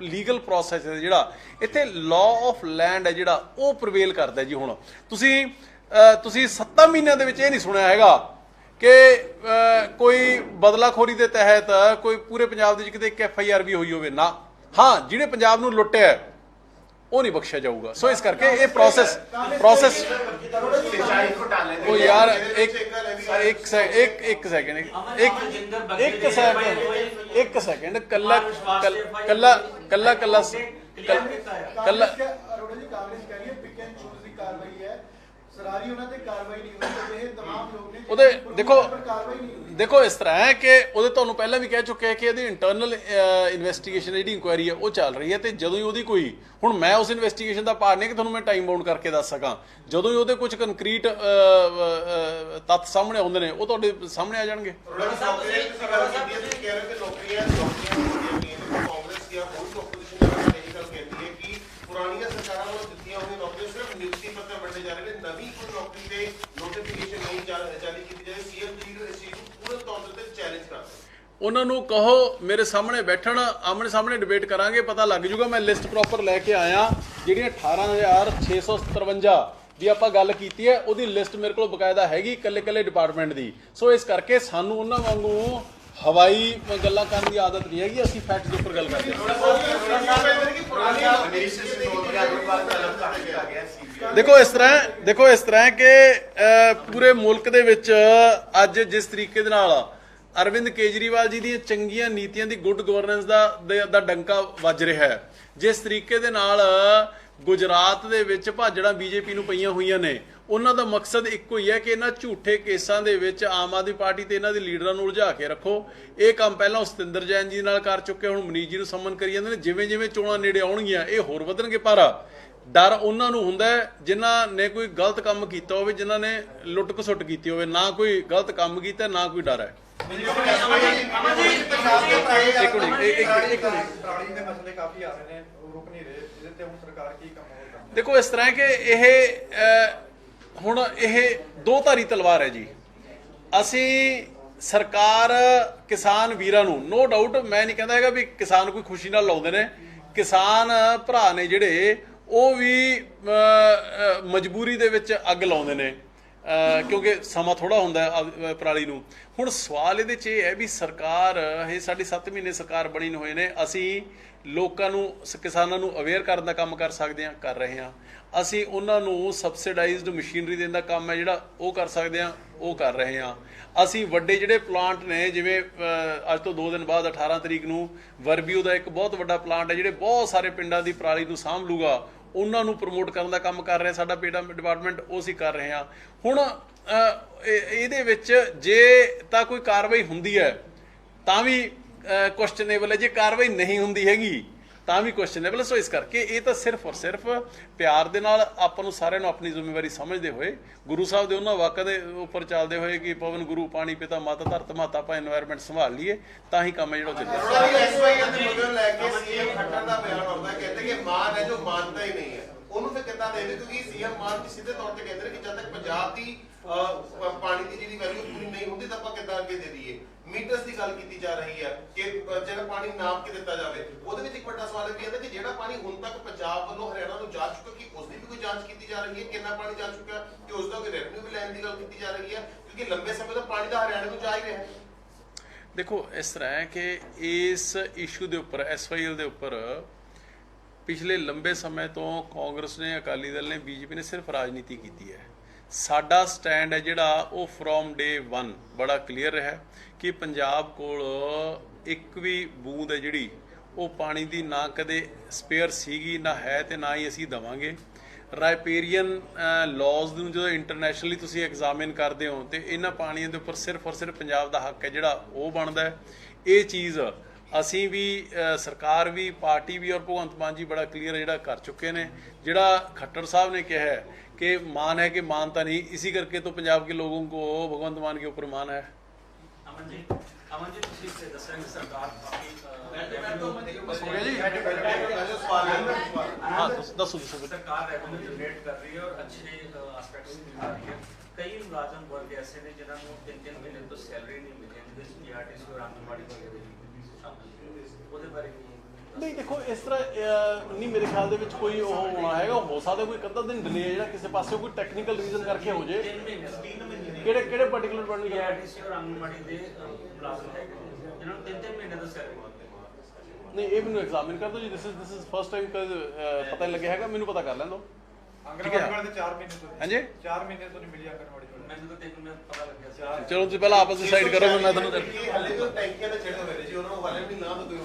ਲੀਗਲ ਪ੍ਰੋਸੈਸ ਹੈ ਜਿਹੜਾ ਇੱਥੇ ਲਾਅ ਆਫ ਲੈਂਡ ਹੈ ਜਿਹੜਾ ਉਹ ਪ੍ਰਵੇਲ ਕਰਦਾ ਜੀ। ਹੁਣ ਤੁਸੀਂ 7 ਮਹੀਨਿਆਂ ਦੇ ਵਿੱਚ ਇਹ ਨਹੀਂ ਸੁਣਿਆ ਹੈਗਾ ਕਿ ਕੋਈ ਬਦਲਾਖੋਰੀ ਦੇ ਤਹਿਤ ਕੋਈ ਪੂਰੇ ਪੰਜਾਬ ਦੇ ਵਿੱਚ ਕਿਤੇ ਇੱਕ FIR ਵੀ ਹੋਈ ਹੋਵੇ ਨਾ। ਹਾਂ, ਜਿਹੜੇ ਪੰਜਾਬ ਨੂੰ ਲੁੱਟਿਆ ਉਹ ਨਹੀਂ ਬਖਸ਼ਿਆ ਜਾਊਗਾ। ਸੋ ਇਸ ਕਰਕੇ ਇਹ ਪ੍ਰੋਸੈਸ ਉਹ ਯਾਰ ਇੱਕ ਸੈਕਿੰਡ ਕੱਲਾ ਉਹਦੇ ਦੇਖੋ ਇਸ ਤਰ੍ਹਾਂ ਹੈ ਕਿ ਉਹਦੇ ਤੁਹਾਨੂੰ ਪਹਿਲਾਂ ਵੀ ਕਹਿ ਚੁੱਕਿਆ ਕਿ ਇਹਦੀ ਇੰਟਰਨਲ ਇਨਵੈਸਟੀਗੇਸ਼ਨ ਜਿਹੜੀ ਇਨਕੁਆਇਰੀ ਹੈ ਉਹ ਚੱਲ ਰਹੀ ਹੈ ਤੇ ਜਦੋਂ ਹੀ ਉਹਦੀ ਕੋਈ, ਹੁਣ ਮੈਂ ਉਸ ਇਨਵੈਸਟੀਗੇਸ਼ਨ ਦਾ ਪਾਰਟ ਨਹੀਂ ਕਿ ਤੁਹਾਨੂੰ ਮੈਂ ਟਾਈਮ ਬਾਉਂਡ ਕਰਕੇ ਦੱਸ ਸਕਾਂ, ਜਦੋਂ ਹੀ ਉਹਦੇ ਕੁਝ ਕੰਕਰੀਟ ਤੱਥ ਸਾਹਮਣੇ ਆਉਂਦੇ ਨੇ ਉਹ ਤੁਹਾਡੇ ਸਾਹਮਣੇ ਆ ਜਾਣਗੇ। ਪੁਰਾਣੀਆਂ ਸਰਕਾਰਾਂ ਵੱਲੋਂ ਦਿੱਤੀਆਂ ਹੋਈਆਂ ਨੌਕਰੀਆਂ ਸਿਰਫ ਨਿਯੁਕਤੀ ਪੱਤਰ ਵੰਡੇ ਜਾ ਰਹੇ ਨੇ, ਨਵੀਂ ਕੋਈ ਨੌਕਰੀ ਦੇ ਨੋਟੀਫਿਕੇਸ਼ਨ ਨਹੀਂ ਜਾਰੀ ਕੀਤੀ ਜਾਏ। ਸੀਐਮ ਜੀ ਨੂੰ ਇਸ ਚੀਜ਼ ਨੂੰ ਪੂਰਨ ਤੌਰ ਤੇ ਚੈਲੰਜ ਕਰਦੇ, ਉਹਨਾਂ ਨੂੰ ਕਹੋ ਮੇਰੇ ਸਾਹਮਣੇ ਬੈਠਣ, ਆਮਣੇ ਸਾਹਮਣੇ ਡਿਬੇਟ ਕਰਾਂਗੇ, ਪਤਾ ਲੱਗ ਜੂਗਾ। ਮੈਂ ਲਿਸਟ ਪ੍ਰੋਪਰ ਲੈ ਕੇ ਆਇਆ, ਜਿਹੜੀਆਂ 18,657 ਦੀ ਆਪਾਂ ਗੱਲ ਕੀਤੀ ਹੈ ਉਹਦੀ ਲਿਸਟ ਮੇਰੇ ਕੋਲ ਬਕਾਇਦਾ ਹੈਗੀ ਇਕੱਲੇ ਡਿਪਾਰਟਮੈਂਟ ਦੀ। ਸੋ ਇਸ ਕਰਕੇ ਸਾਨੂੰ ਉਹਨਾਂ ਵਾਂਗੂ ਹਵਾਈ ਗੱਲਾਂ ਕਰਨ ਦੀ ਆਦਤ ਨਹੀਂ ਹੈਗੀ, ਅਸੀਂ ਫੈਕਟਸ ਦੇ ਉੱਪਰ ਗੱਲ ਕਰਦੇ ਹਾਂ। ਦੇਖੋ ਇਸ ਤਰ੍ਹਾਂ ਕਿ ਪੂਰੇ ਮੁਲਕ ਦੇ ਵਿੱਚ ਅੱਜ ਜਿਸ ਤਰੀਕੇ ਦੇ ਨਾਲ ਅਰਵਿੰਦ ਕੇਜਰੀਵਾਲ ਜੀ ਦੀਆਂ ਚੰਗੀਆਂ ਨੀਤੀਆਂ ਦੀ ਗੁੱਡ ਗਵਰਨੈਂਸ ਦਾ ਡੰਕਾ ਵੱਜ ਰਿਹਾ ਹੈ, ਜਿਸ ਤਰੀਕੇ ਦੇ ਨਾਲ ਗੁਜਰਾਤ ਦੇ ਵਿੱਚ ਭਾਜੜਾਂ ਬੀਜੇਪੀ ਨੂੰ ਪਈਆਂ ਹੋਈਆਂ ਨੇ, ਉਹਨਾਂ ਦਾ ਮਕਸਦ ਇੱਕੋ ਹੀ ਹੈ ਕਿ ਇਹਨਾਂ ਝੂਠੇ ਕੇਸਾਂ ਦੇ ਵਿੱਚ ਆਮ ਆਦਮੀ ਪਾਰਟੀ ਤੇ ਇਹਨਾਂ ਦੇ ਲੀਡਰਾਂ ਨੂੰ ਉਲਝਾ ਕੇ ਰੱਖੋ। ਇਹ ਕੰਮ ਪਹਿਲਾਂ ਸਤਿੰਦਰ ਜੈਨ ਜੀ ਨਾਲ ਕਰ ਚੁੱਕੇ, ਹੁਣ ਮਨੀਸ਼ ਜੀ ਨੂੰ ਸਮਨ ਕਰੀ ਜਾਂਦੇ ਨੇ। ਜਿਵੇਂ ਚੋਣਾਂ ਨੇੜੇ ਆਉਣਗੀਆਂ ਇਹ ਹੋਰ ਵਧਣਗੇ, ਪਰ ਡਰ ਉਹਨਾਂ ਨੂੰ ਹੁੰਦਾ ਜਿਨ੍ਹਾਂ ਨੇ ਕੋਈ ਗਲਤ ਕੰਮ ਕੀਤਾ ਹੋਵੇ, ਜਿਨ੍ਹਾਂ ਨੇ ਲੁੱਟ ਖਸੁੱਟ ਕੀਤੀ ਹੋਵੇ। ਨਾ ਕੋਈ ਗਲਤ ਕੰਮ ਕੀਤਾ, ਨਾ ਕੋਈ ਡਰ ਹੈ। ਦੇਖੋ ਇਸ ਤਰ੍ਹਾਂ ਕਿ ਇਹ ਦੋ ਧਾਰੀ ਤਲਵਾਰ ਹੈ ਜੀ। ਅਸੀਂ ਸਰਕਾਰ ਕਿਸਾਨ ਵੀਰਾਂ ਨੂੰ, ਨੋ ਡਾਊਟ, ਮੈਂ ਨਹੀਂ ਕਹਿੰਦਾ ਹੈਗਾ ਵੀ ਕਿਸਾਨ ਕੋਈ ਖੁਸ਼ੀ ਨਾਲ ਲਾਉਂਦੇ ਨੇ, ਕਿਸਾਨ ਭਰਾ ਨੇ ਜਿਹੜੇ ਉਹ ਵੀ ਮਜਬੂਰੀ ਦੇ ਵਿੱਚ ਅੱਗ ਲਾਉਂਦੇ ਨੇ ਕਿਉਂਕਿ ਸਮਾਂ ਥੋੜਾ ਹੁੰਦਾ ਪਰਾਲੀ ਨੂੰ। ਹੁਣ ਸਵਾਲ ਇਹਦੇ 'ਚ ਇਹ ਹੈ ਵੀ ਸਰਕਾਰ, ਇਹ ਸਾਡੀ 7 ਮਹੀਨੇ ਸਰਕਾਰ ਬਣੀ ਨੂੰ ਹੋਏ ਨੇ, ਅਸੀਂ ਲੋਕਾਂ ਨੂੰ, ਕਿਸਾਨਾਂ ਨੂੰ ਅਵੇਅਰ ਕਰਨ ਦਾ ਕੰਮ ਕਰ ਸਕਦੇ ਹਾਂ, ਕਰ ਰਹੇ ਹਾਂ। ਅਸੀਂ ਉਹਨਾਂ ਨੂੰ ਸਬਸਿਡਾਈਜ਼ਡ ਮਸ਼ੀਨਰੀ ਦੇਣ ਦਾ ਕੰਮ ਹੈ ਜਿਹੜਾ ਉਹ ਕਰ ਸਕਦੇ ਹਾਂ, ਉਹ ਕਰ ਰਹੇ ਹਾਂ। ਅਸੀਂ ਵੱਡੇ ਜਿਹੜੇ ਪਲਾਂਟ ਨੇ, ਜਿਵੇਂ ਅੱਜ ਤੋਂ 2 ਦਿਨ ਬਾਅਦ 18 ਤਰੀਕ ਨੂੰ ਵਰਬੀਓ ਦਾ ਇੱਕ ਬਹੁਤ ਵੱਡਾ ਪਲਾਂਟ ਹੈ ਜਿਹੜੇ ਬਹੁਤ ਸਾਰੇ ਪਿੰਡਾਂ ਦੀ ਪਰਾਲੀ ਨੂੰ ਸਾਂਭ ਲੂਗਾ, ਉਹਨਾਂ ਨੂੰ ਪ੍ਰਮੋਟ ਕਰਨ ਦਾ ਕੰਮ ਕਰ ਰਿਹਾ ਸਾਡਾ ਡਿਪਾਰਟਮੈਂਟ, ਉਹ ਅਸੀਂ ਕਰ ਰਹੇ ਹਾਂ। ਹੁਣ ਇਹਦੇ ਵਿੱਚ ਜੇ ਤਾਂ ਕੋਈ ਕਾਰਵਾਈ ਹੁੰਦੀ ਹੈ ਤਾਂ ਵੀ ਕੁਐਸਚਨੇਬਲ ਹੈ, ਜੇ ਕਾਰਵਾਈ ਨਹੀਂ ਹੁੰਦੀ ਹੈਗੀ ਤਾਂ ਵੀ ਕੁਐਸਚਨੇਬਲ। ਸੋ ਇਸ ਕਰਕੇ ਇਹ ਤਾਂ ਸਿਰਫ ਔਰ ਸਿਰਫ ਪਿਆਰ ਦੇ ਨਾਲ ਆਪਾਂ ਨੂੰ ਸਾਰਿਆਂ ਨੂੰ ਆਪਣੀ ਜ਼ਿੰਮੇਵਾਰੀ ਸਮਝਦੇ ਹੋਏ, ਗੁਰੂ ਸਾਹਿਬ ਦੇ ਉਹਨਾਂ ਵਾਕਾਂ ਦੇ ਉੱਪਰ ਚੱਲਦੇ ਹੋਏ ਕਿ ਪਵਨ ਗੁਰੂ ਪਾਣੀ ਪਿਤਾ ਮਾਤਾ ਧਰਤ ਮਾਤਾ, ਆਪਾਂ এনवायरमेंट ਸੰਭਾਲ ਲਈਏ ਤਾਂ ਹੀ ਕੰਮ ਹੈ ਜਿਹੜਾ ਚੱਲੇ। ਮਾਨਤਾ ਹੀ ਨਹੀਂ ਹੈ ਉਹਨੂੰ ਫਿਰ ਕਿੱਦਾਂ ਦੇਵੇ, ਕਿਉਂਕਿ ਸੀਐਮ ਮਾਨ ਸਿੱਧੇ ਤੌਰ ਤੇ ਕਹਿੰਦੇ ਨੇ ਕਿ ਜਦ ਤੱਕ ਪੰਜਾਬ ਦੀ ਪਾਣੀ ਦੀ ਜਿਹੜੀ ਵੈਲਿਊ ਪੂਰੀ ਨਹੀਂ ਹੁੰਦੀ ਤਾਂ ਆਪਾਂ ਕਿੱਦਾਂ ਅੱਗੇ ਦੇ ਦਈਏ। ਮੀਟਰਸ ਦੀ ਗੱਲ ਕੀਤੀ ਜਾ ਰਹੀ ਹੈ ਕਿ ਜਿਹੜਾ ਪਾਣੀ ਨਾਪ ਕੇ ਦਿੱਤਾ ਜਾਵੇ। ਉਹਦੇ ਵਿੱਚ ਇੱਕ ਵੱਡਾ ਸਵਾਲ ਇਹ ਵੀ ਹੈ ਕਿ ਜਿਹੜਾ ਪਾਣੀ ਹੁਣ ਤੱਕ ਪੰਜਾਬ ਵੱਲੋਂ ਹਰਿਆਣਾ ਨੂੰ ਜਾ ਚੁੱਕਾ, ਕਿ ਉਸ ਦੀ ਵੀ ਕੋਈ ਜਾਂਚ ਕੀਤੀ ਜਾ ਰਹੀ ਹੈ, ਕਿੰਨਾ ਪਾਣੀ ਜਾ ਚੁੱਕਾ, ਕਿ ਉਸ ਦਾ ਕੋਈ ਰੈਵਨਿਊ ਵੀ ਲੈਣ ਦੀ ਗੱਲ ਕੀਤੀ ਜਾ ਰਹੀ ਹੈ, ਕਿਉਂਕਿ ਲੰਬੇ ਸਮੇਂ ਤੋਂ ਪਾਣੀ ਦਾ ਹਰਿਆਣਾ ਨੂੰ ਜਾ ਹੀ ਰਿਹਾ। ਦੇਖੋ ਇਸ ਤਰ੍ਹਾਂ ਹੈ ਕਿ ਇਸ ਇਸ਼ੂ ਦੇ ਉੱਪਰ, SYL ਦੇ ਉੱਪਰ ਪਿਛਲੇ ਲੰਬੇ ਸਮੇਂ ਤੋਂ ਕਾਂਗਰਸ ਨੇ, ਅਕਾਲੀ ਦਲ ਨੇ, BJP ਨੇ ਸਿਰਫ ਰਾਜਨੀਤੀ ਕੀਤੀ ਹੈ। ਸਾਡਾ ਸਟੈਂਡ ਹੈ ਜਿਹੜਾ ਉਹ ਫਰੋਮ ਡੇ 1 ਬੜਾ ਕਲੀਅਰ ਰਿਹਾ ਕਿ ਪੰਜਾਬ ਕੋਲ ਇੱਕ ਵੀ ਬੂੰਦ ਹੈ ਜਿਹੜੀ ਉਹ ਪਾਣੀ ਦੀ ਨਾ ਕਦੇ ਸਪੇਅਰ ਸੀਗੀ, ਨਾ ਹੈ, ਤੇ ਨਾ ਹੀ ਅਸੀਂ ਦੇਵਾਂਗੇ। ਰਾਈਪੇਰੀਅਨ ਲਾਜ਼ ਨੂੰ ਜਦੋਂ ਇੰਟਰਨੈਸ਼ਨਲੀ ਤੁਸੀਂ ਐਗਜ਼ਾਮਿਨ ਕਰਦੇ ਹੋ ਤੇ ਇਹਨਾਂ ਪਾਣੀਆਂ ਦੇ ਉੱਪਰ ਸਿਰਫ ਔਰ ਸਿਰਫ ਪੰਜਾਬ ਦਾ ਹੱਕ ਹੈ ਜਿਹੜਾ ਉਹ ਬਣਦਾ ਹੈ। ਇਹ ਚੀਜ਼ ਅਸੀਂ ਵੀ ਸਰਕਾਰ ਵੀ ਪਾਰਟੀ ਵੀ ਔਰ ਭਗਵੰਤ ਮਾਨ ਜੀ ਬੜਾ ਕਲੀਅਰ ਜਿਹੜਾ ਕਰ ਚੁੱਕੇ ਨੇ। ਜਿਹੜਾ खट्टर साहब ने कहा है कि मान है कि मानता नहीं, इसी करके तो पंजाब के लोगों को भगवंत मान के ऊपर मान है। अमन जी ਤੁਸੀਂ ਦੱਸਿਆ ਕਿ ਸਰਕਾਰ ਕਾਫੀ बस हो गया जी। हाँ दसो सरकार रेवेन्यू जनरेट कर रही है और अच्छे एस्पेक्ट्स दिखा रही है। कई मुलाजम वर्ग ऐसे ने जिन्होंने 3-3 महीने तो सैलरी नहीं मिली जिसमें पीआरटीसी और आंगनबाड़ी वगैरह ਉਹਦੇ ਬਾਰੇ नहीं देखो इस तरह नहीं मेरे ख्याल ਦੇ ਵਿੱਚ ਕੋਈ ਉਹ ਹੋਣਾ ਹੈਗਾ। ਹੋ ਸਕਦਾ ਕੋਈ ਅੱਧਾ ਦਿਨ ਡਿਲੇ ਜਿਹੜਾ ਕਿਸੇ ਪਾਸੇ ਕੋਈ ਟੈਕਨੀਕਲ ਰੀਜ਼ਨ ਕਰਕੇ ਹੋ ਜੇ। 3 ਮਹੀਨੇ ਕਿਹੜੇ ਪਾਰਟਿਕੂਲਰ ਬਣ ਗਿਆ ਪੀਆਰटीसी ਔਰ ਆਂਗਨਬਾੜੀ ਦੇ ਮੁਲਾਜ਼ਮ ਹੈਗੇ ਜਿਨ੍ਹਾਂ ਨੂੰ 3-3 ਮਹੀਨੇ ਦਾ ਸੈਲਰੀ ਨਹੀਂ ਇਹ ਮੈਨੂੰ ਐਗਜ਼ਾਮਿਨ ਕਰ ਦਿਓ ਜੀ। ਦਿਸ ਇਜ਼ ਫਸਟ ਟਾਈਮ ਪਤਾ ਨਹੀਂ ਲੱਗਿਆ ਹੈਗਾ, ਮੈਨੂੰ ਪਤਾ ਕਰ ਲੈਣ ਦਿਓ। ਆਂਗਨਵਾੜੀ ਵਾਲੇ 4 ਮਹੀਨੇ ਤੋਂ ਹਾਂਜੀ 4 ਮਹੀਨੇ ਤੋਂ ਨਹੀਂ ਮਿਲੀ ਆਂਗਨਵਾੜੀ ਵਾਲੇ ਮੈਨੂੰ ਤਾਂ 3 ਮਹੀਨੇ ਪਤਾ ਲੱਗਿਆ ਸੀ। ਚਲੋ ਤੁਸੀਂ ਪਹਿਲਾਂ ਆਪਸ ਵਿੱਚ ਡਿਸਾਈਡ ਕਰੋ, ਮੈਂ ਤੁਹਾਨੂੰ ਹਲੇ ਜੋ ਟੈਂਕੀਆਂ ਦੇ ਛੇੜੇ ਹੋਏ ਨੇ ਜੀ ਉਹਨਾਂ ਨੂੰ ਹਲੇ ਵੀ ਨਾ ਤਾਂ ਕੋਈ